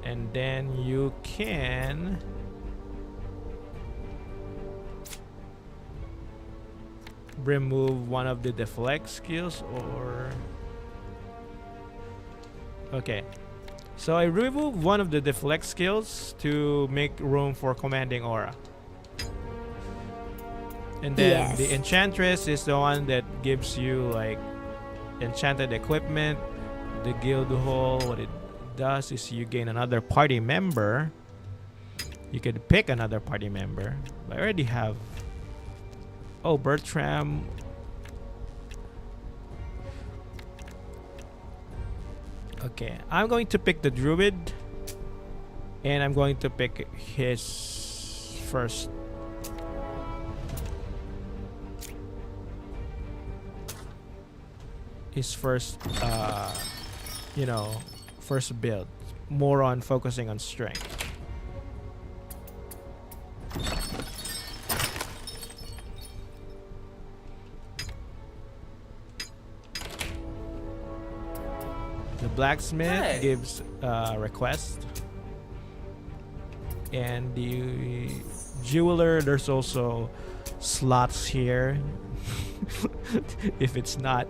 and then you can remove one of the deflect skills. Or okay, so I remove one of the deflect skills to make room for commanding aura. And then the enchantress is the one that gives you like enchanted equipment. The guild hall, what it does is you gain another party member. You could pick another party member. I already have. Oh, Bertram. Okay, I'm going to pick the druid, and I'm going to pick his first. You know, first build, more on focusing on strength. The blacksmith gives request, and the jeweler, there's also slots here. If it's not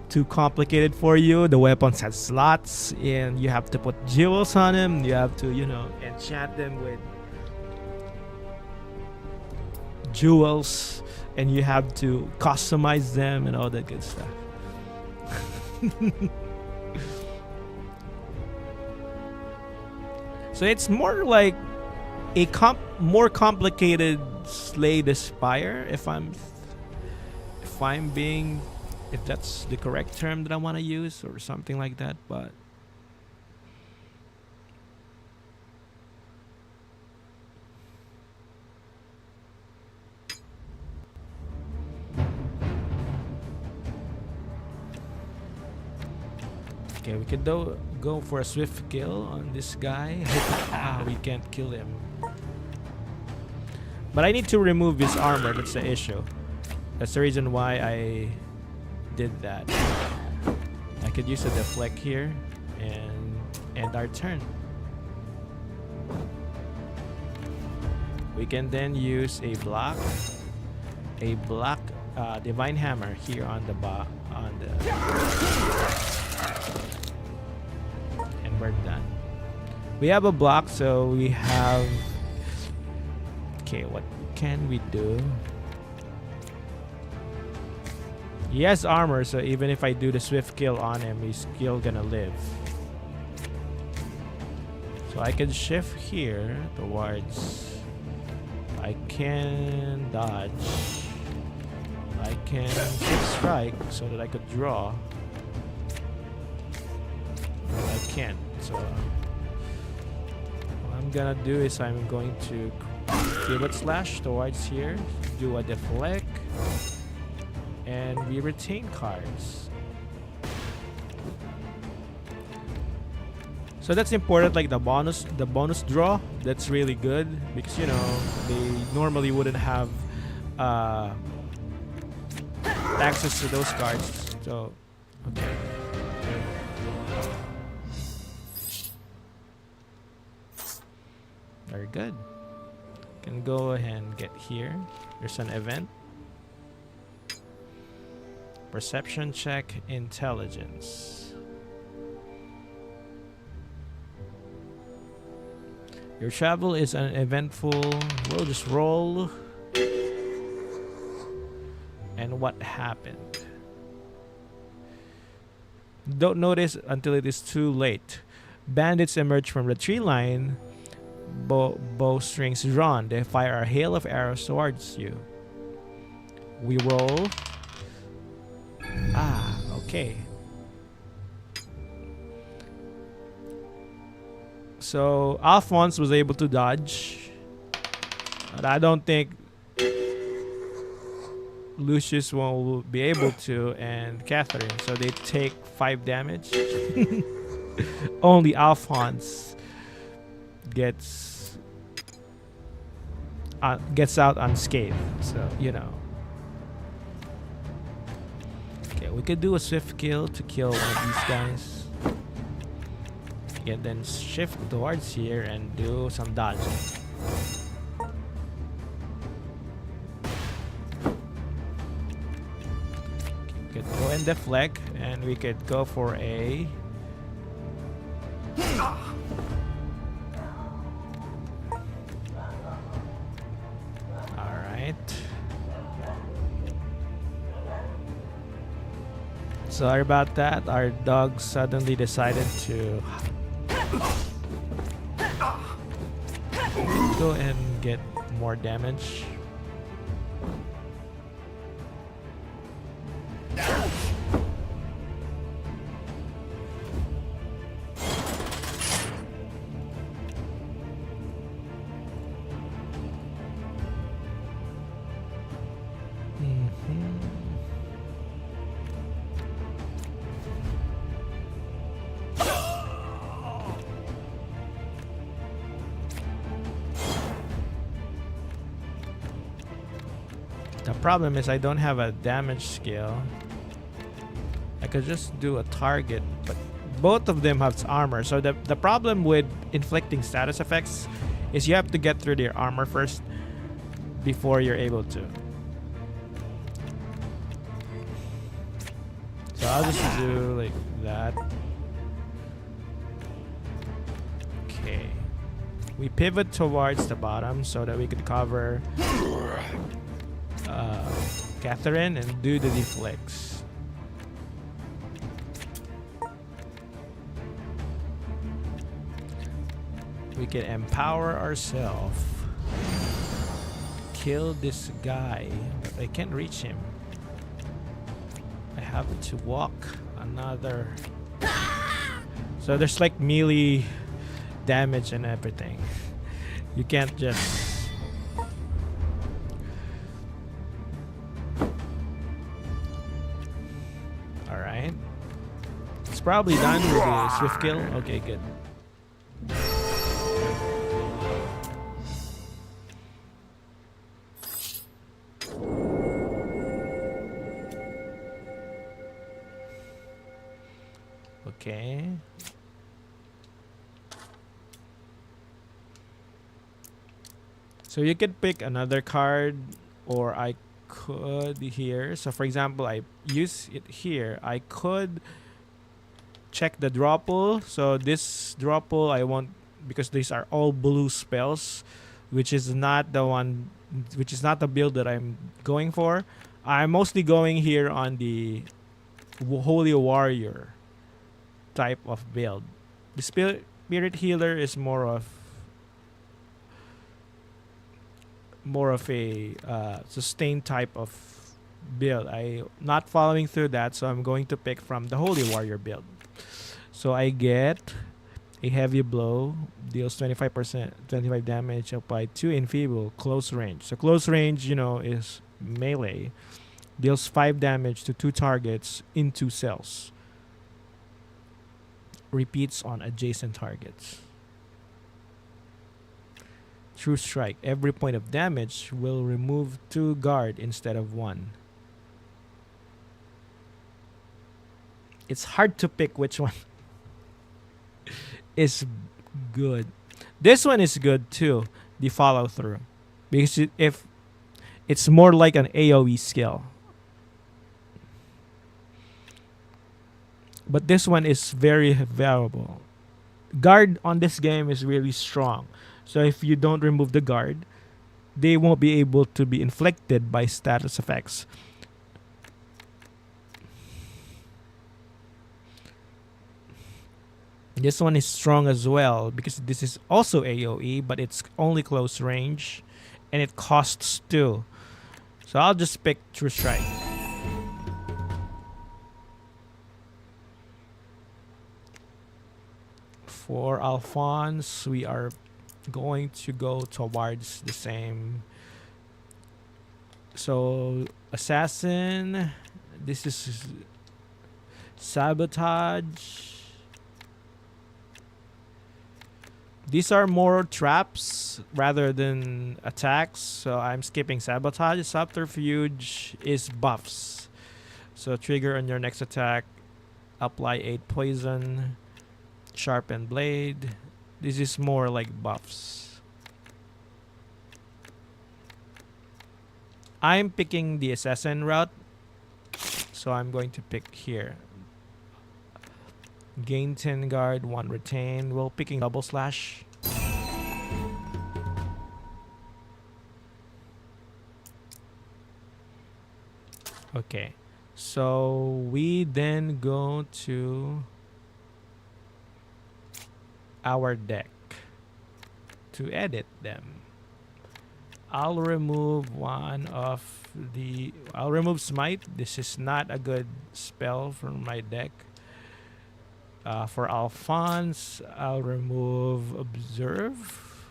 too complicated for you, the weapons have slots, and you have to put jewels on them. You have to, you know, enchant them with jewels, and you have to customize them and all that good stuff. So it's more like a more complicated Slay the Spire, if that's the correct term that I want to use, or something like that. But okay, we could go for a swift kill on this guy. We can't kill him, but I need to remove his armor. That's the issue. That's the reason why I did that. I could use a deflect here and end our turn. We can then use a black divine hammer here on the and we're done. We have a block, so we have. Okay, what can we do? He has armor, so even if I do the swift kill on him, he's still gonna live. So I can shift here towards... I can dodge. I can quick strike so that I could draw. But I can't, so... what I'm gonna do is I'm going to pivot slash towards here, do a deflect, and we retain cards. So that's important, like the bonus draw. That's really good because, you know, they normally wouldn't have access to those cards. So okay. Very good. Can go ahead and get here. There's an event. Perception check, intelligence. Your travel is uneventful. We'll just roll. And what happened? Don't notice until it is too late. Bandits emerge from the tree line. Bowstrings drawn. They fire a hail of arrows towards you. We roll. Ah, okay. So Alphonse was able to dodge, but I don't think Lucius will be able to, and Catherine. So they take 5 damage. Only Alphonse gets out unscathed. So, you know. Okay, we could do a swift kill to kill one of these guys. And then shift towards here and do some dodging. Okay, could go and deflect, and we could go for a... Alright. Sorry about that. Our dog suddenly decided to go and get more damage. The problem is I don't have a damage skill. I could just do a target, but both of them have armor. So the problem with inflicting status effects is you have to get through their armor first before you're able to. So I'll just do like that. Okay. We pivot towards the bottom so that we could cover Catherine and do the deflects. We can empower ourselves. Kill this guy, but I can't reach him. I have to walk another. So there's like melee damage and everything. You can't just... Alright. It's probably done with the swift kill. Okay, good. Okay. So you could pick another card, or I could here. So for example, I use it here. I could check the draw pool. So this draw pool I want, because these are all blue spells, which is not the one, which is not the build that I'm going for. I'm mostly going here on the Holy Warrior type of build. The Spirit Healer is more of a sustained type of build. I'm not following through that, so I'm going to pick from the Holy Warrior build. So I get a heavy blow, deals 25 damage, applied 2 enfeeble, close range. So close range, is melee. Deals 5 damage to 2 targets in 2 cells. Repeats on adjacent targets. True Strike. Every point of damage will remove 2 guard instead of 1. It's hard to pick which one is good. This one is good too, the follow through. Because if it's more like an AoE skill. But this one is very valuable. Guard on this game is really strong. So if you don't remove the guard, they won't be able to be inflicted by status effects. This one is strong as well because this is also AoE, but it's only close range and it costs 2. So I'll just pick True Strike. For Alphonse, we are going to go towards the same. So Assassin, this is Sabotage. These are more traps rather than attacks, so I'm skipping Sabotage. Subterfuge is buffs. So trigger on your next attack, apply 8 poison, sharpen blade. This is more like buffs. I'm picking the assassin route, so I'm going to pick here. Gain 10 guard, 1 retain. While picking double slash. Okay, so we then go to our deck to edit them. I'll remove I'll remove Smite. This is not a good spell from my deck. For Alphonse, I'll remove Observe.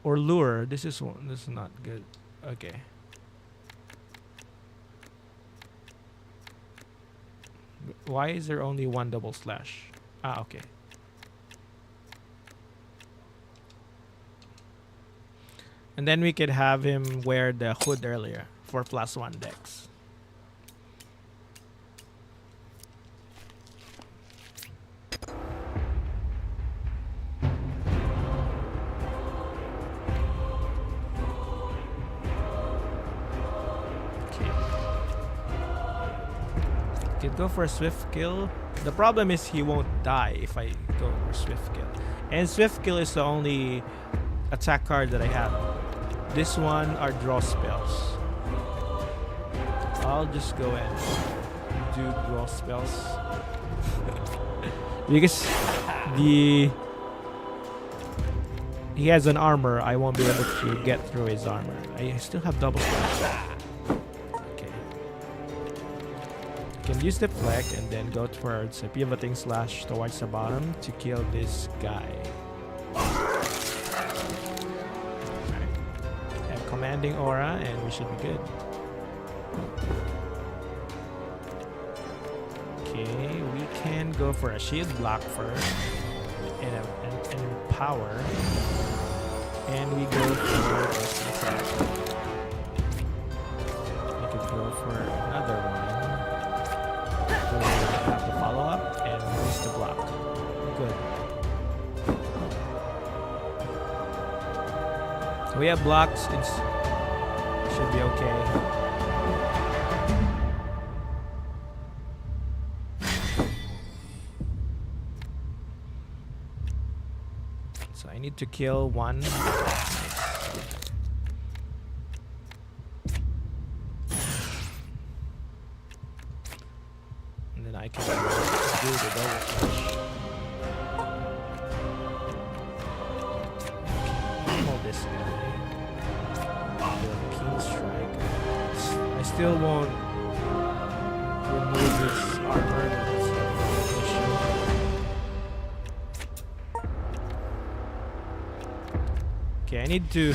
Or Lure. This is not good. Okay. Why is there only 1 double slash? Okay. And then we could have him wear the hood earlier for +1 dex. Okay. Could go for a swift kill. The problem is he won't die if I go for swift kill. And swift kill is the only attack card that I have. This one are draw spells. I'll just go and do draw spells. Because he has an armor, I won't be able to get through his armor. I still have double slash. Okay. You can use deflect and then go towards a pivoting slash towards the bottom to kill this guy. Commanding aura, and we should be good. Okay, we can go for a shield block first and empower, and we go for this attack. We could go for another one. So we have the follow up and use the block. Good. We have blocks. It should be okay. need to kill one. And then I can do the double push. Pummel this guy. The keen strike. I still won't remove this armor. That's an issue. Okay, I need to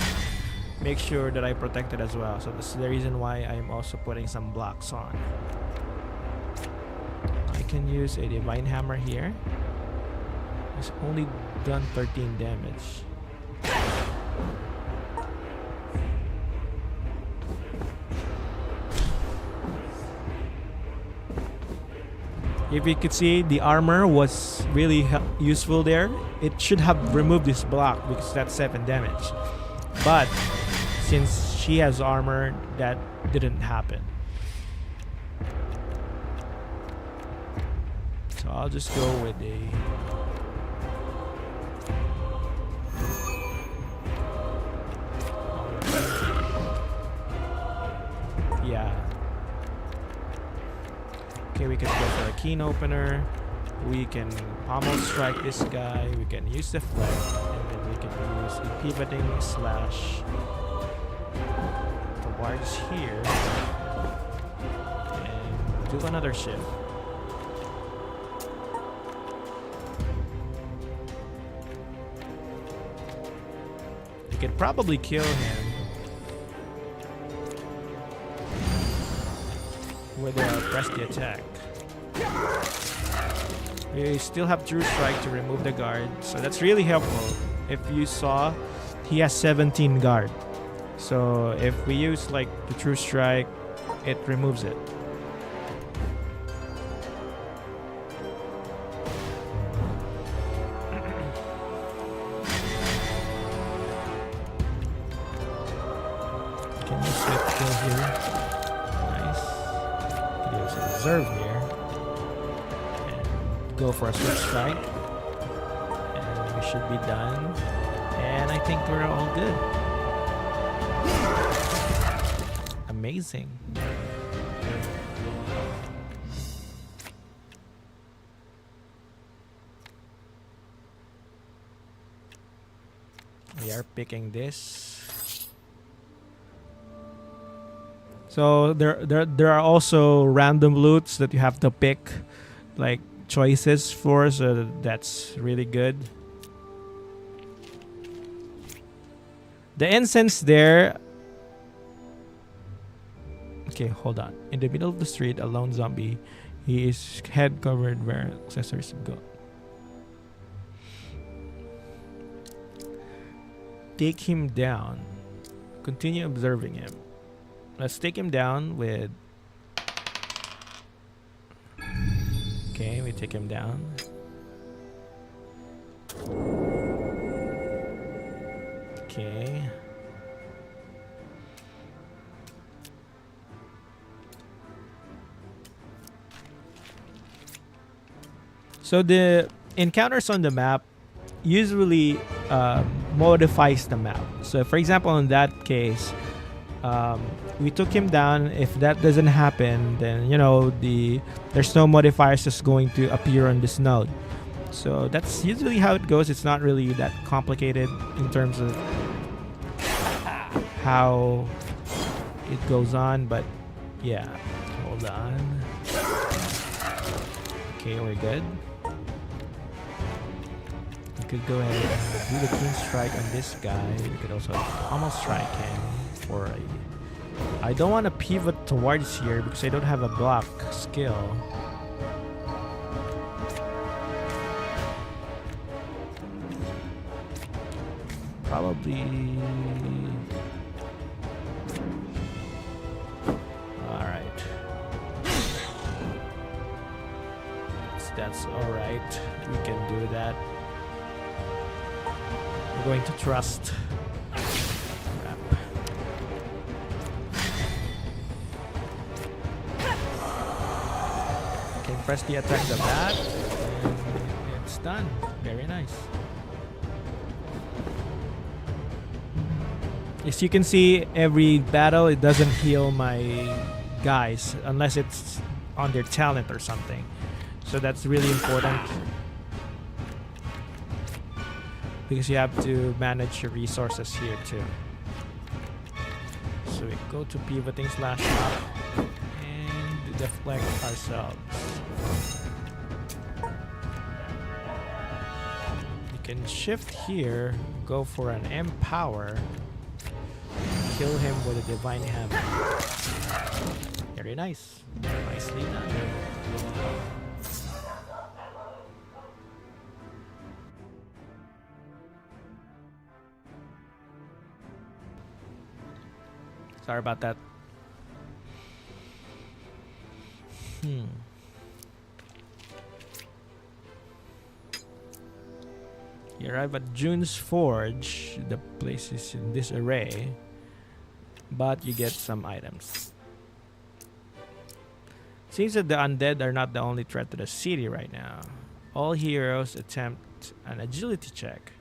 make sure that I protect it as well. So this is the reason why I'm also putting some blocks on. I can use a divine hammer here. It's only done 13 damage. If you could see, the armor was really useful there. It should have removed this block because that's 7 damage. But since she has armor, that didn't happen. So I'll just go with a... Yeah. Okay, we can go for a keen opener. We can pommel strike this guy. We can use the flag, and then we can use a pivoting slash towards here and do another shift. You could probably kill him with a press the attack. We still have True Strike to remove the guard, so that's really helpful. If you saw, he has 17 guard. So if we use like the True Strike, it removes it. Can you swift kill here? Nice. Can use a reserve here. Go for a switch strike, and we should be done, and I think we're all good. Amazing. We are picking this. So there are also random loots that you have to pick, like choices for, so that's really good. The incense there. Okay, hold on. In the middle of the street, a lone zombie. He is head covered where accessories go. Take him down. Continue observing him. Let's take him down with... Okay, we take him down. Okay. So the encounters on the map usually modifies the map. So for example, in that case, we took him down. If that doesn't happen, then there's no modifiers that's going to appear on this node. So that's usually how it goes. It's not really that complicated in terms of how it goes on, but yeah. Hold on. Okay, we're good. We could go ahead and do the keen strike on this guy. We could also almost strike him for a... I don't want to pivot towards here because I don't have a block skill. Probably... Alright. That's alright. We can do that. We're going to trust. Press the attack of that, and it's done. Very nice. As you can see, every battle it doesn't heal my guys unless it's on their talent or something. So that's really important because you have to manage your resources here too. So we go to pivoting slash up and deflect ourselves. You can shift here, go for an empower, kill him with a divine hammer. Very nice. Nicely done. Sorry about that. You arrive at June's Forge. The place is in disarray, but you get some items. Seems that the undead are not the only threat to the city right now. All heroes attempt an agility check.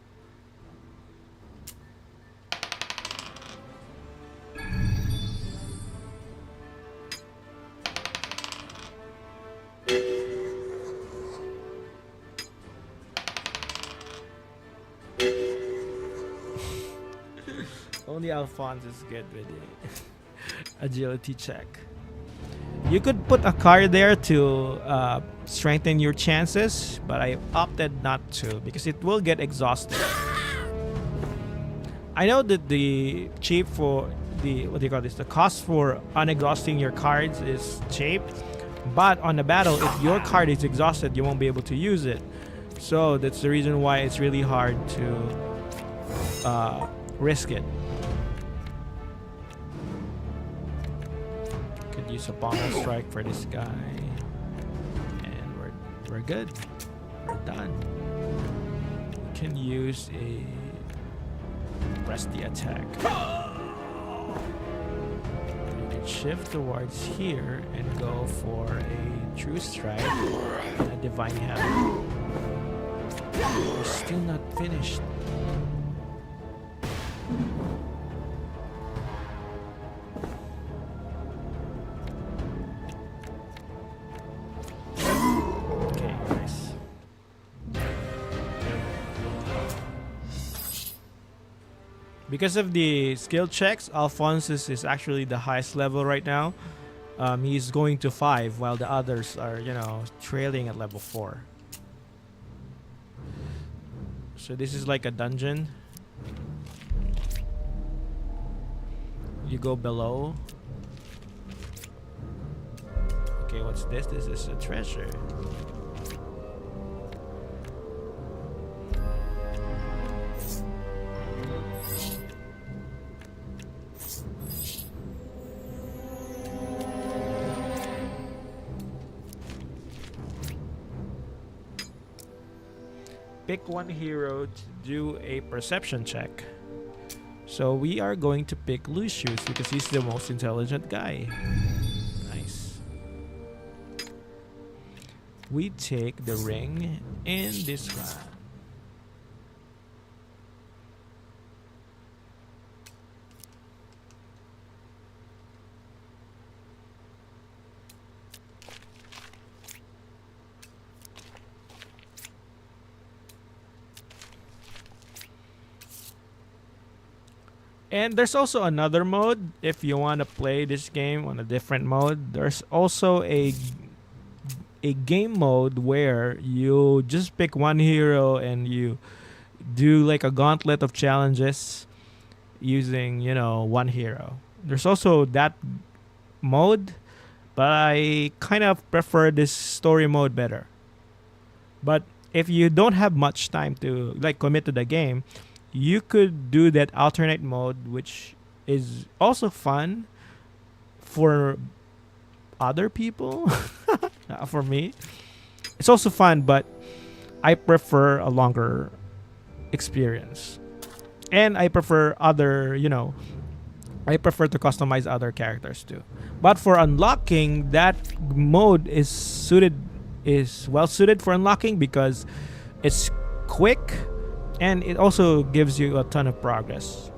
Only Alphonse is good with the agility check. You could put a card there to strengthen your chances, but I opted not to because it will get exhausted. I know that the cheap for the the cost for unexhausting your cards is cheap, but on the battle, if your card is exhausted, you won't be able to use it. So that's the reason why it's really hard to risk it. Could use a pommel strike for this guy, and we're good. We're done. We can use a rusty attack. You can shift towards here and go for a true strike and a divine hammer. We're still not finished. Okay, nice. Because of the skill checks, Alphonsus is actually the highest level right now. He's going to 5 while the others are, trailing at level 4. So this is like a dungeon. You go below. Okay, what's this? This is a treasure. Pick one hero to do a perception check. So we are going to pick Lucius because he's the most intelligent guy. Nice. We take the ring in this round. And there's also another mode if you want to play this game on a different mode. There's also a game mode where you just pick one hero and you do like a gauntlet of challenges using, one hero. There's also that mode, but I kind of prefer this story mode better. But if you don't have much time to commit to the game, you could do that alternate mode, which is also fun for other people. For me, it's also fun, but I prefer a longer experience. And I prefer I prefer to customize other characters too. But for unlocking, that mode is well suited for unlocking because it's quick. And it also gives you a ton of progress.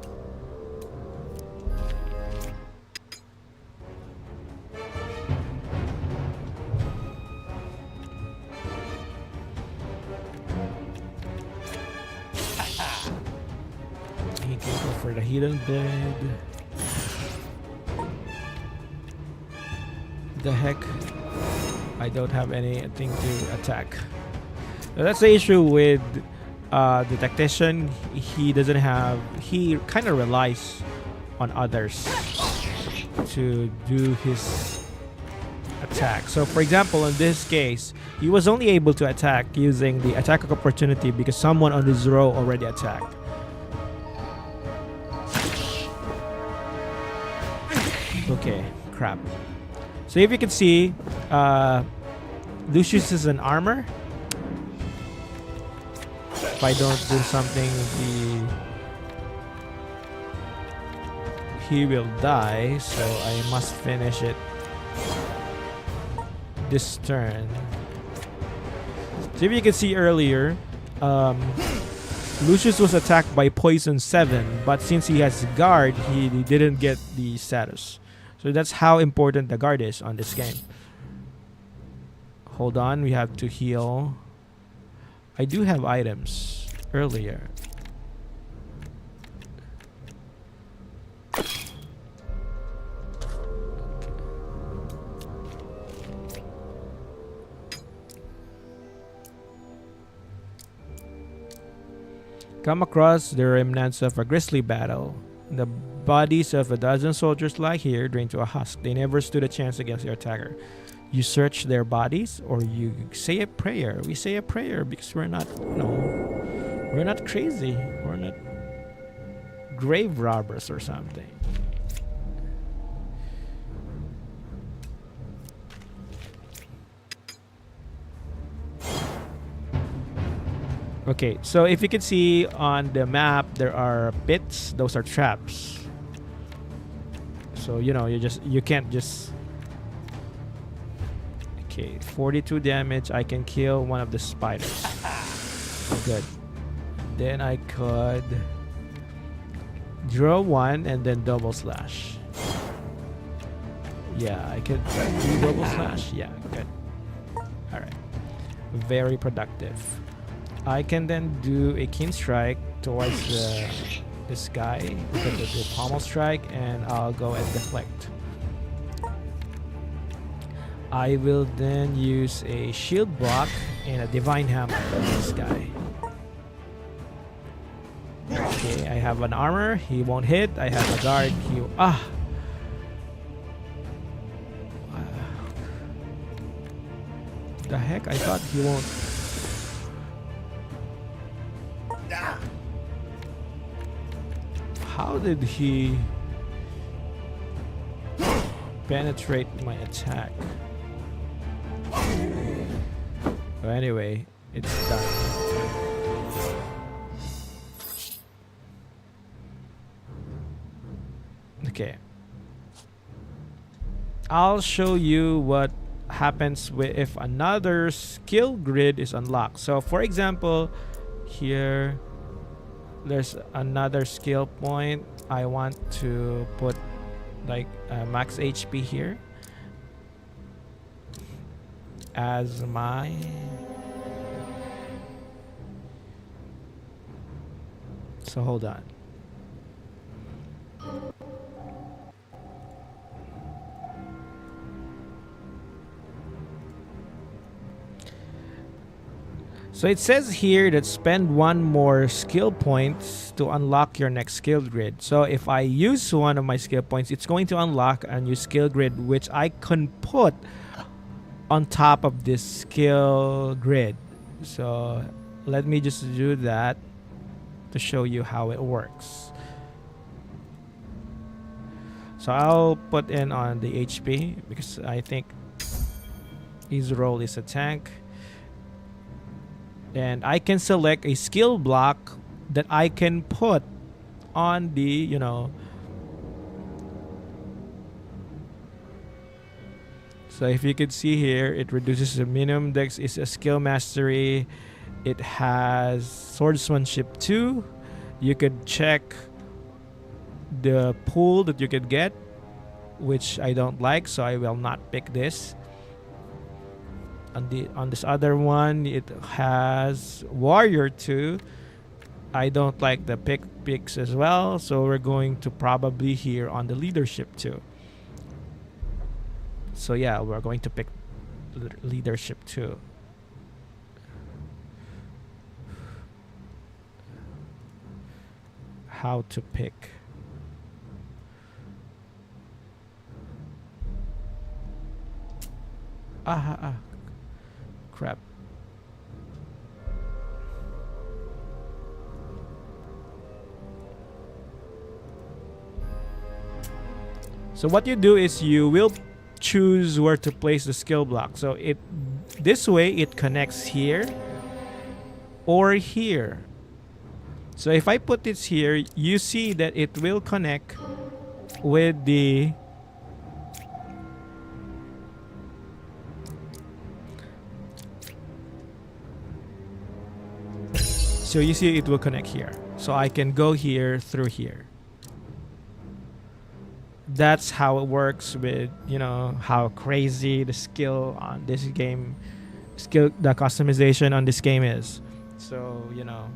hidden blade. The heck? I don't have anything to attack. So that's the issue with the tactician. He doesn't have. He kind of relies on others to do his attack. So, for example, in this case, he was only able to attack using the attack of opportunity because someone on his row already attacked. Okay, crap. So if you can see, Lucius is an armor. If I don't do something, he will die. So I must finish it this turn. So if you can see earlier, Lucius was attacked by Poison 7, but since he has guard, he didn't get the status. So that's how important the guard is on this game. Hold on, we have to heal. I do have items earlier. Come across the remnants of a grisly battle. The bodies of a dozen soldiers lie here, drained to a husk. They never stood a chance against your attacker. You search their bodies, or you say a prayer. We say a prayer because we're not, we're not crazy. We're not grave robbers or something. Okay, so if you can see on the map, there are pits. Those are traps. So you can't just. Okay, 42 damage. I can kill one of the spiders. Good. Then I could draw one and then double slash. Yeah, I could do double slash. Yeah, good. All right. Very productive. I can then do a keen strike towards this guy. The pommel strike, and I'll go and deflect. I will then use a shield block and a divine hammer on this guy. Okay, I have an armor. He won't hit. I have a guard. The heck? I thought he won't. How did he penetrate my attack? Well, anyway, it's done. Okay. I'll show you what happens if another skill grid is unlocked. So, for example, here there's another skill point. I want to put like max HP here as my hold on. So it says here that spend one more skill points to unlock your next skill grid. So if I use one of my skill points, it's going to unlock a new skill grid, which I can put on top of this skill grid. So let me just do that to show you how it works. So I'll put in on the HP because I think his role is a tank. And I can select a skill block that I can put on the, So if you can see here, it reduces the minimum dex. It's a skill mastery. It has swordsmanship 2. You could check the pool that you could get, which I don't like, so I will not pick this. On this other one, it has warrior 2. I don't like the picks as well, so we're going to probably here on the leadership too. So yeah, we're going to pick leadership too. How to pick. Crap. So what you do is you will choose where to place the skill block. So this way it connects here or here. So if I put this here, you see that it will connect with the so you see it will connect here. So I can go here through here. That's how it works with, you know, how crazy the skill on this game, the customization on this game is. So, you know.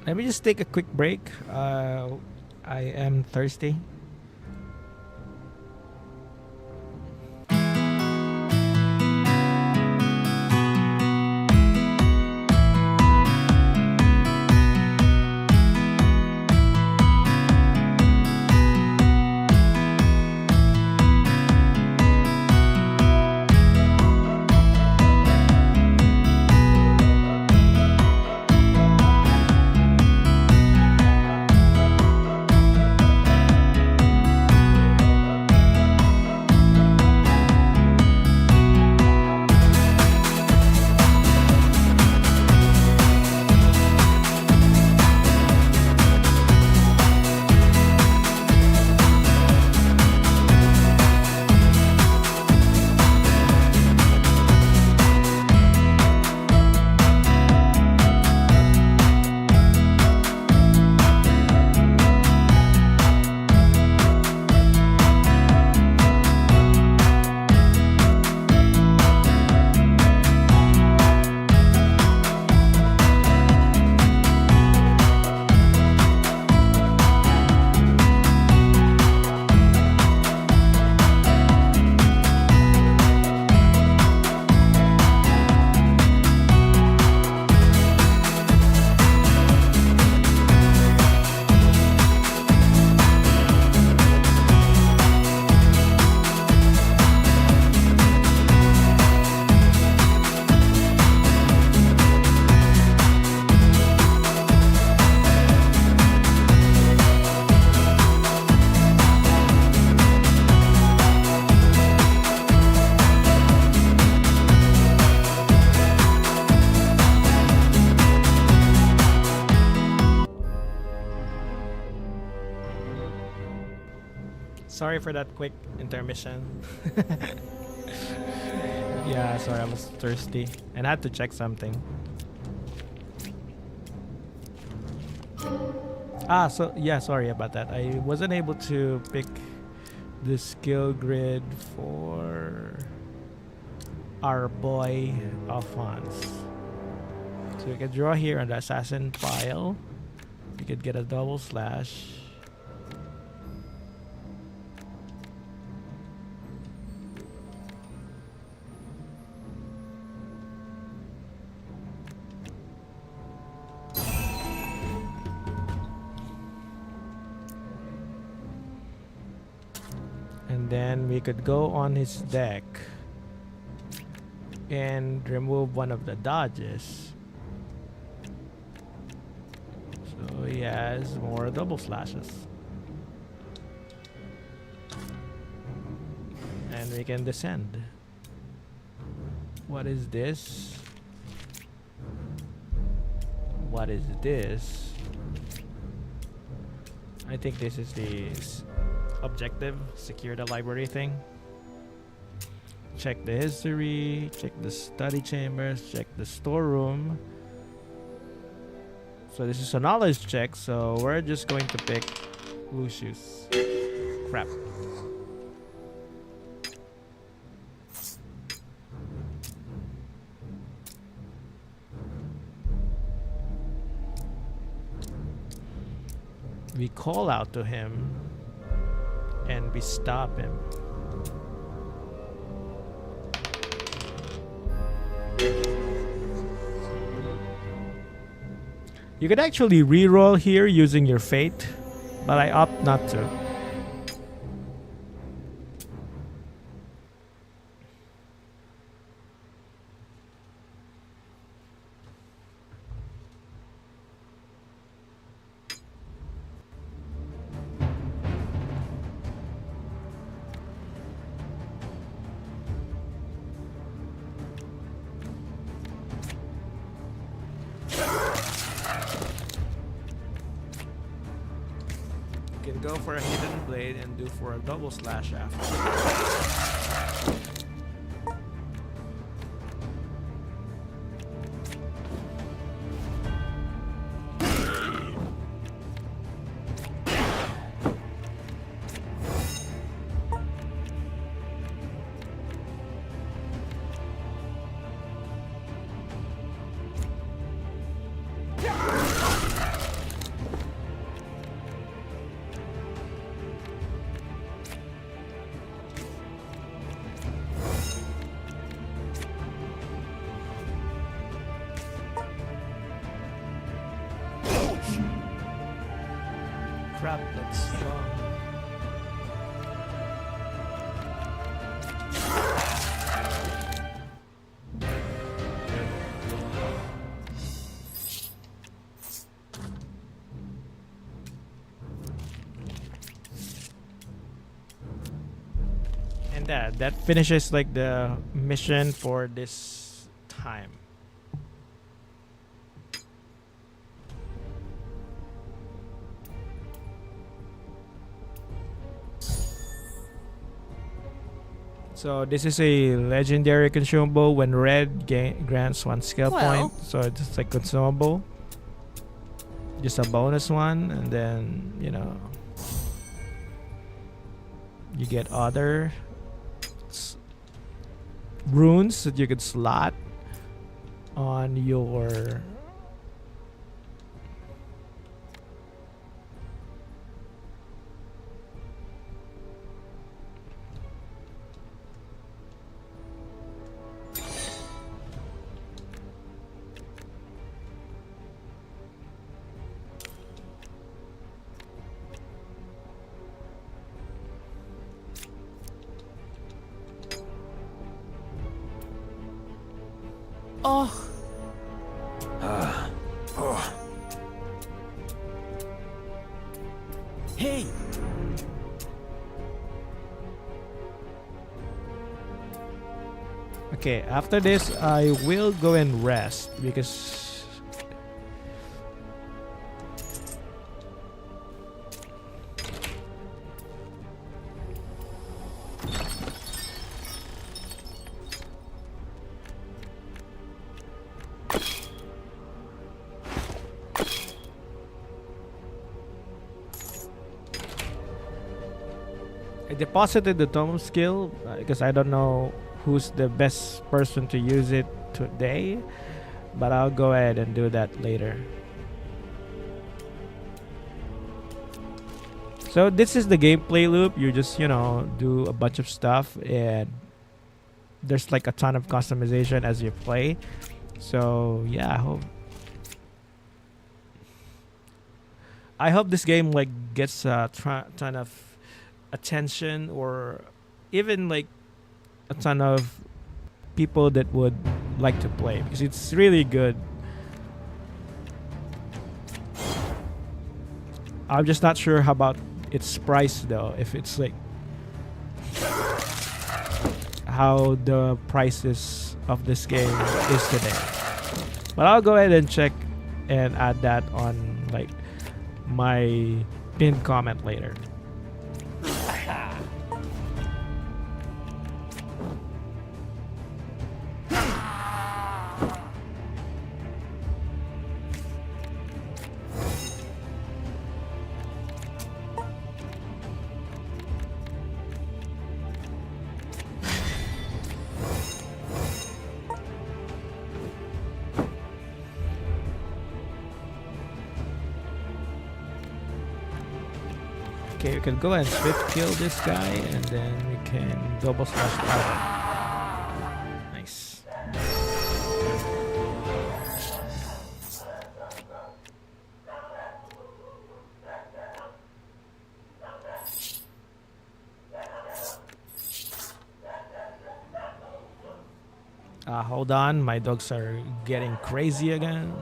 Let me just take a quick break. I am thirsty. Sorry for that quick intermission. Yeah, sorry, I was thirsty and I had to check something. So yeah, sorry about that. I wasn't able to pick the skill grid for our boy Alphonse. So we can draw here on the assassin file. We could get a double slash. And then we could go on his deck and remove one of the dodges. So he has more double slashes. And we can descend. What is this? What is this? I think this is the objective, secure the library thing. check the history, check the study chambers, check the storeroom. So this is a knowledge check, so we're just going to pick Lucius. Crap. We call out to him and we stop him. You could actually reroll here using your fate, but I opt not to. Go for a hidden blade and do for a double slash after. Crap, that's strong. And that finishes like the mission for this time. So this is a legendary consumable. When red grants 1 skill point, so it's like consumable. Just a bonus one, and then you get other runes that you could slot on your Hey! Okay, after this I will go and rest because I deposited the tome skill because I don't know who's the best person to use it today, but I'll go ahead and do that later. So this is the gameplay loop. You just do a bunch of stuff, and there's like a ton of customization as you play. So yeah, I hope this game like gets a ton of attention, or even like a ton of people that would like to play, because it's really good. I'm just not sure how about its price though, if it's like how the prices of this game is today. But I'll go ahead and check and add that on like my pinned comment later. Okay, we can go and swift kill this guy, and then we can double slash target. Nice. Hold on, my dogs are getting crazy again.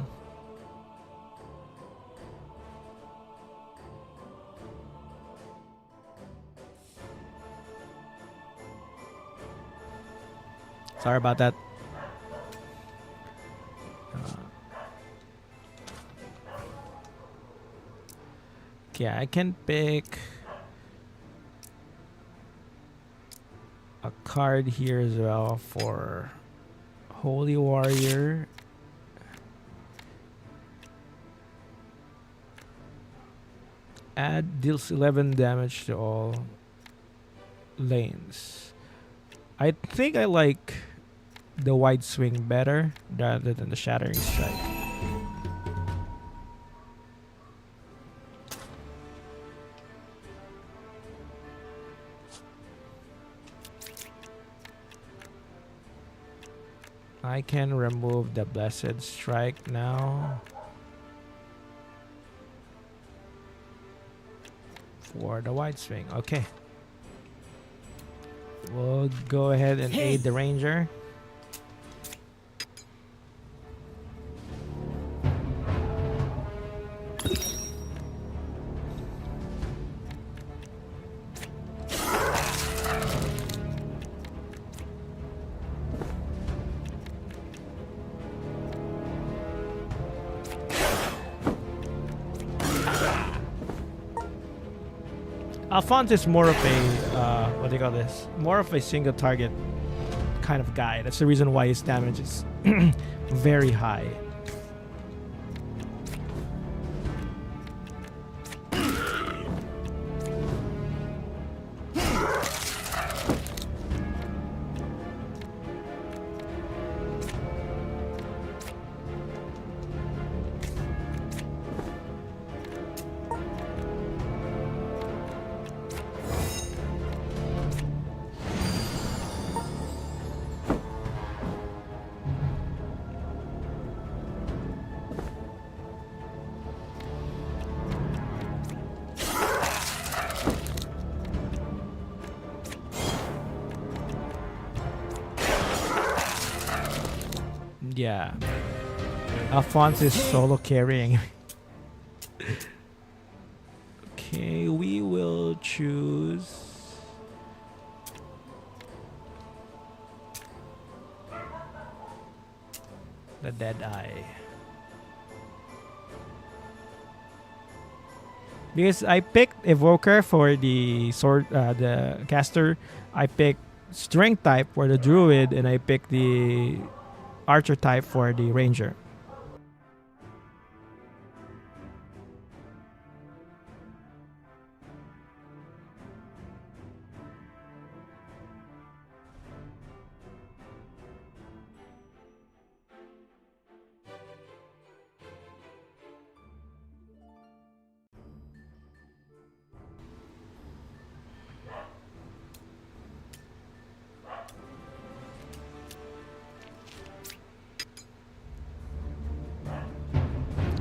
Sorry about that. Okay, I can pick a card here as well for Holy Warrior. Deals 11 damage to all lanes. I think I like the wide swing better rather than the shattering strike. I can remove the blessed strike now for the wide swing. Okay. We'll go ahead and aid the ranger. Alphonse is more of a, what do you call this? More of a single target kind of guy. That's the reason why his damage is very high. Yeah. Alphonse is solo carrying. Okay, we will choose the Dead Eye. Because I picked Evoker for the sword, the caster. I picked Strength type for the Druid, and I picked the Archer type for the Ranger.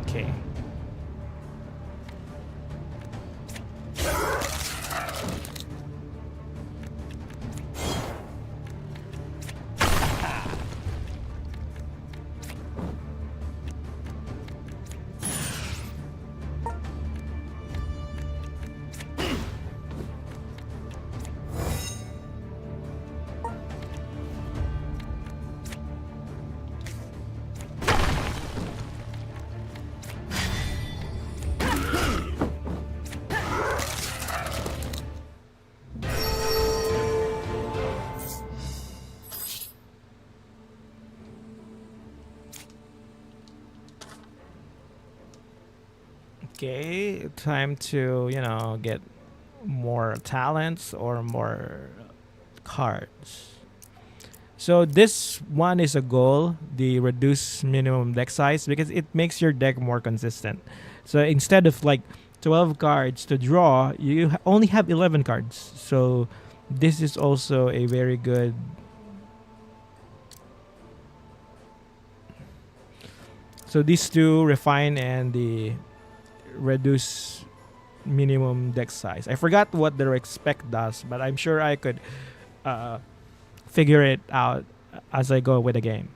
Okay. Okay, time to, get more talents or more cards. So this one is a goal, the reduce minimum deck size, because it makes your deck more consistent. So instead of like 12 cards to draw, you only have 11 cards. So this is also a very good. So these two, refine and the reduce minimum deck size. I forgot what the respect does, but I'm sure I could figure it out as I go with the game.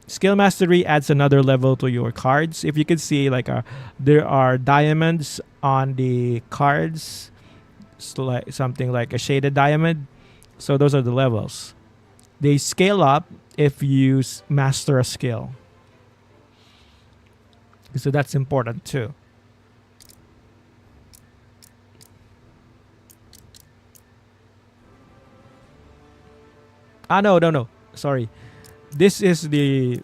Skill mastery adds another level to your cards. If you can see, like there are diamonds on the cards, like something like a shaded diamond. So those are the levels. They scale up if you master a skill. So that's important too. No. Sorry. This is the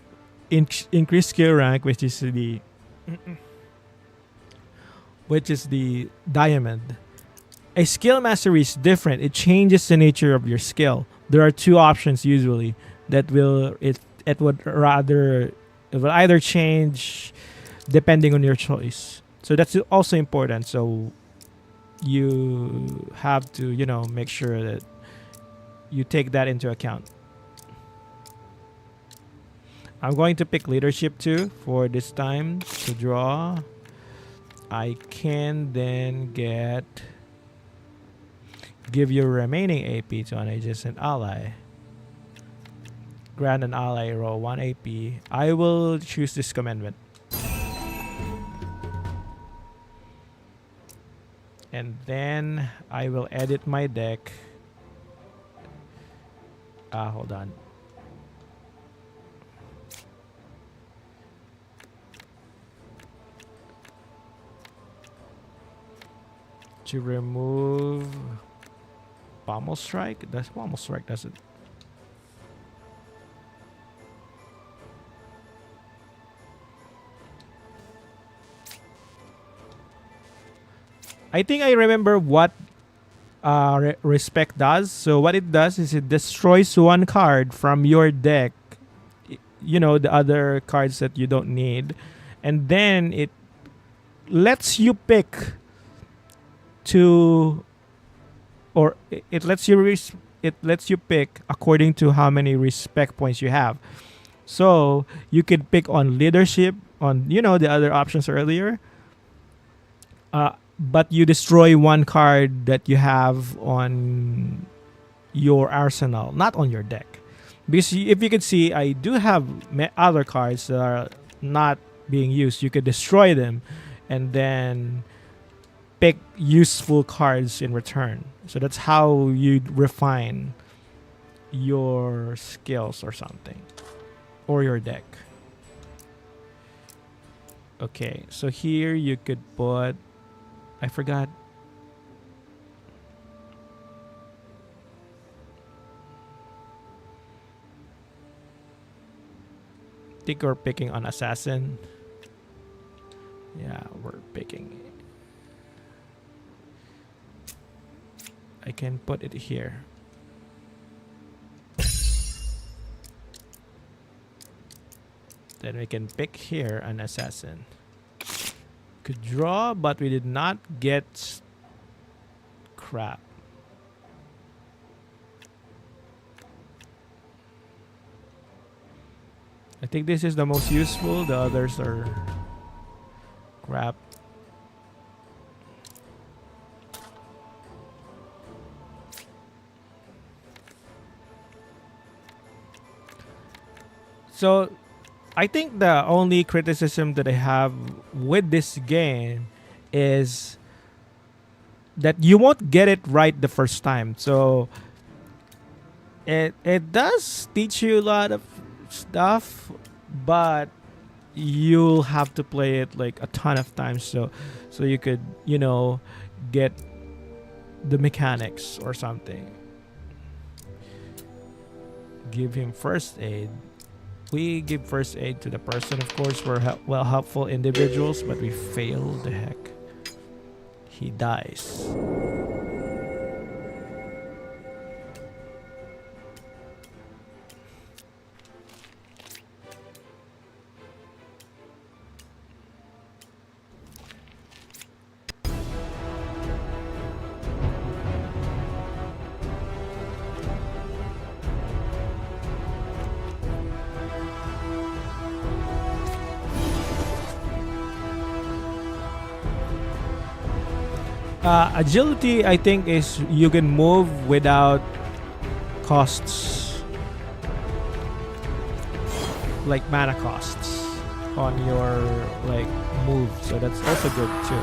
increased skill rank, which is the diamond. A skill mastery is different. It changes the nature of your skill. There are two options usually that will it would rather it will either change depending on your choice. So that's also important. So you have to, make sure that you take that into account. I'm going to pick leadership too for this time to draw. I can then give your remaining AP to an adjacent ally. Grant an ally roll 1 AP. I will choose this commandment. And then I will edit my deck. Hold on. To remove Pommel Strike? Does Pommel Strike does it? I think I remember what respect does. So what it does is it destroys one card from your deck. The other cards that you don't need, and then it lets you pick it lets you pick according to how many respect points you have. So you could pick on leadership, on the other options earlier. But you destroy one card that you have on your arsenal, not on your deck. Because if you could see, I do have other cards that are not being used. You could destroy them and then pick useful cards in return. So that's how you refine your skills or something, or your deck. Okay, so here you could put, I forgot. I think we're picking on assassin. Yeah, we're picking. I can put it here. Then we can pick here an assassin. Could draw, but we did not get crap. I think this is the most useful. The others are crap. So I think the only criticism that I have with this game is that you won't get it right the first time. So it does teach you a lot of stuff, but you'll have to play it like a ton of times so you could get the mechanics or something. Give him first aid. We give first aid to the person. Of course, we're helpful individuals, but we fail the heck. He dies. Agility, I think, is you can move without costs, like mana costs on your like move. So that's also good too.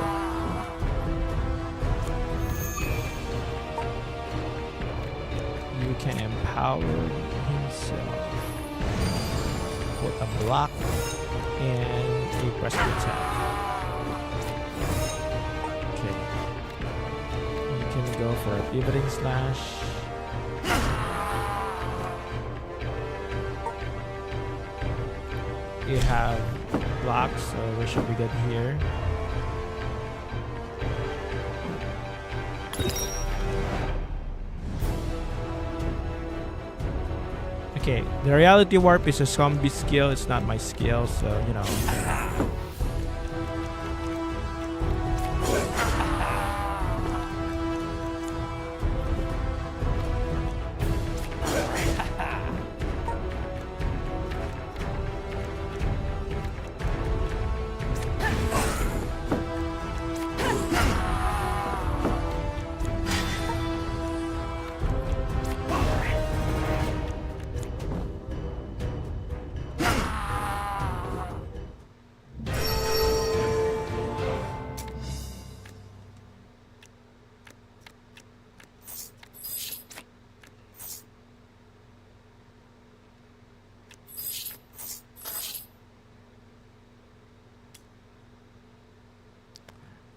You can empower himself. Put a block and a press to attack. Okay. You can go for a pivoting slash. You have blocks, so we should be good here. Okay, the reality warp is a zombie skill. It's not my skill, so you know.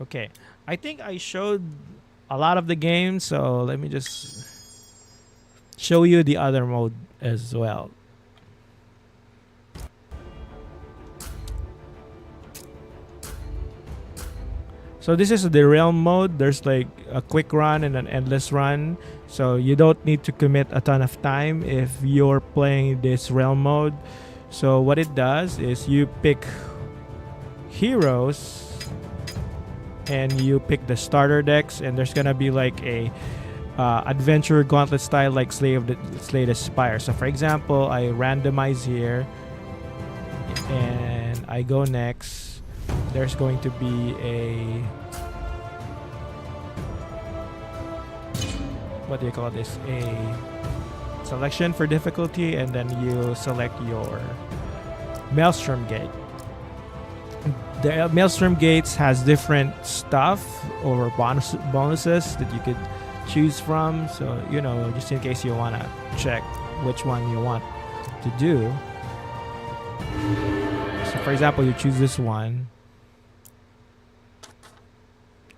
Okay, I think I showed a lot of the game, so let me just show you the other mode as well. So this is the realm mode. There's like a quick run and an endless run. So you don't need to commit a ton of time if you're playing this realm mode. So what it does is you pick heroes and you pick the starter decks, and there's gonna be like a adventure gauntlet style like Slay the Spire. So for example, I randomize here and I go next. There's going to be a, what do you call this, a selection for difficulty, and then you select your Maelstrom Gate. The Maelstrom Gates has different stuff or bonuses that you could choose from. So, you know, just in case you want to check which one you want to do. So, for example, you choose this one.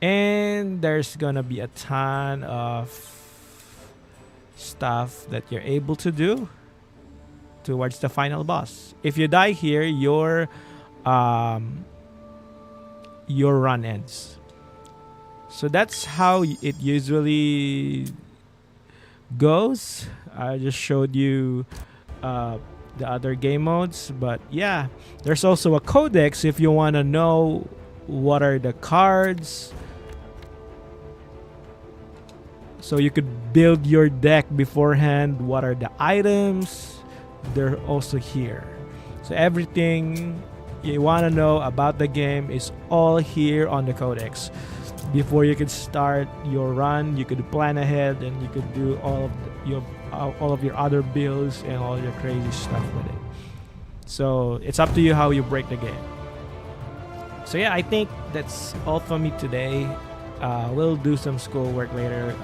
And there's going to be a ton of stuff that you're able to do towards the final boss. If you die here, your run ends. So that's how it usually goes. I just showed you the other game modes, but yeah, there's also a codex if you want to know what are the cards, so you could build your deck beforehand. What are the items? They're also here. So everything you want to know about the game is all here on the codex. Before you could start your run, you could plan ahead and you could do all of your other builds and all your crazy stuff with it. So it's up to you how you break the game. So yeah, I think that's all from me today. We'll do some schoolwork later.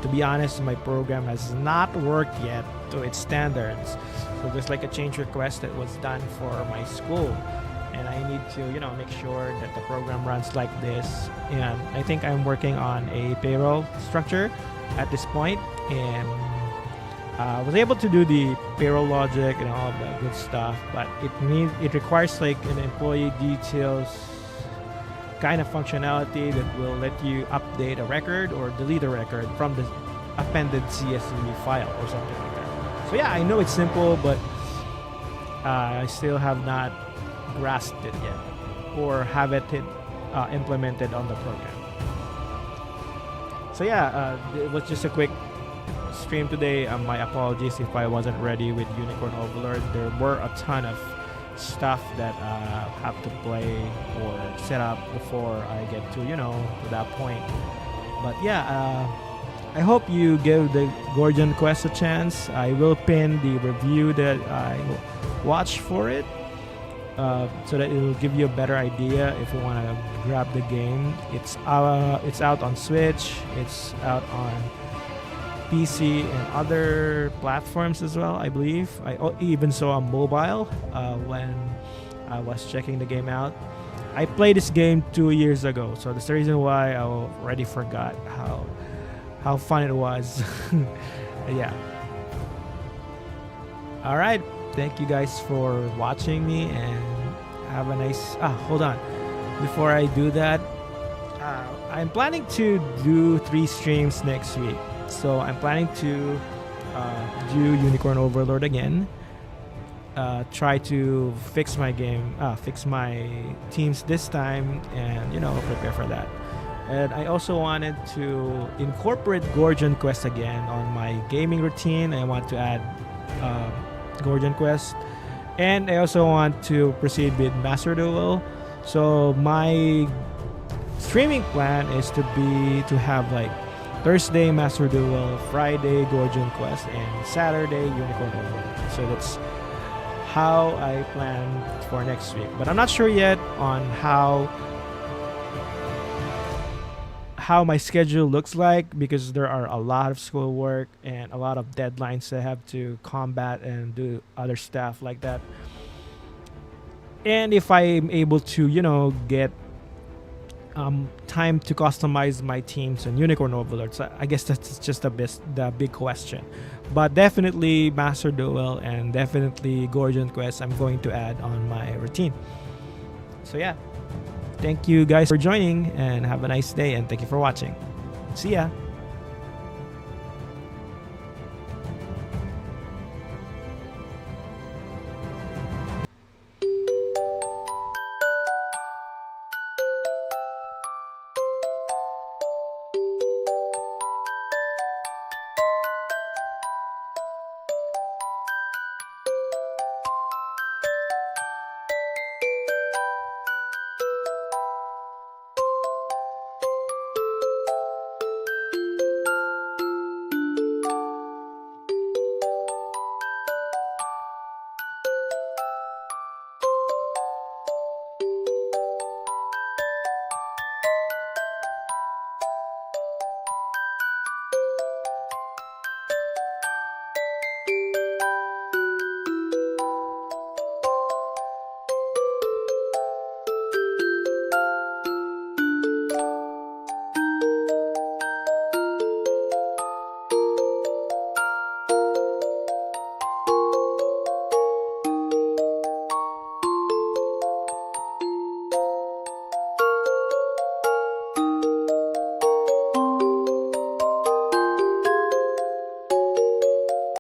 To be honest, my program has not worked yet to its standards. So there's like a change request that was done for my school, and I need to, you know, make sure that the program runs like this. And I think I'm working on a payroll structure at this point, and I was able to do the payroll logic and all of that good stuff, but it requires like an employee details kind of functionality that will let you update a record or delete a record from the appended CSV file or something like that. So yeah, I know it's simple, but I still have not grasped it yet or have it implemented on the program. So yeah, it was just a quick stream today. My apologies if I wasn't ready with Unicorn Overlord. There were a ton of stuff that I have to play or set up before I get to to that point. But yeah, I hope you give the Gordian Quest a chance. I will pin the review that I watched for it, so that it will give you a better idea if you want to grab the game. It's out on Switch. It's out on PC and other platforms as well, I believe. I even saw on mobile when I was checking the game out. I played this game 2 years ago, so that's the reason why I already forgot how fun it was. Yeah. All right. Thank you guys for watching me, and have a nice. Hold on. Before I do that, I'm planning to do 3 streams next week. So I'm planning to do Unicorn Overlord again. Try to fix my game, fix my teams this time, and prepare for that. And I also wanted to incorporate Gordian Quest again on my gaming routine. I want to add Gordian Quest, and I also want to proceed with Master Duel. So my streaming plan is to have like Thursday Master Duel, Friday Gordian Quest, and Saturday Unicorn Overlord. So that's how I plan for next week. But I'm not sure yet on how my schedule looks like, because there are a lot of schoolwork and a lot of deadlines I have to combat and do other stuff like that. And if I'm able to, get time to customize my teams and Unicorn Overlord, so I guess that's just the big question. But definitely Master Duel and definitely Gordian Quest I'm going to add on my routine. So yeah, thank you guys for joining, and have a nice day, and thank you for watching. See ya.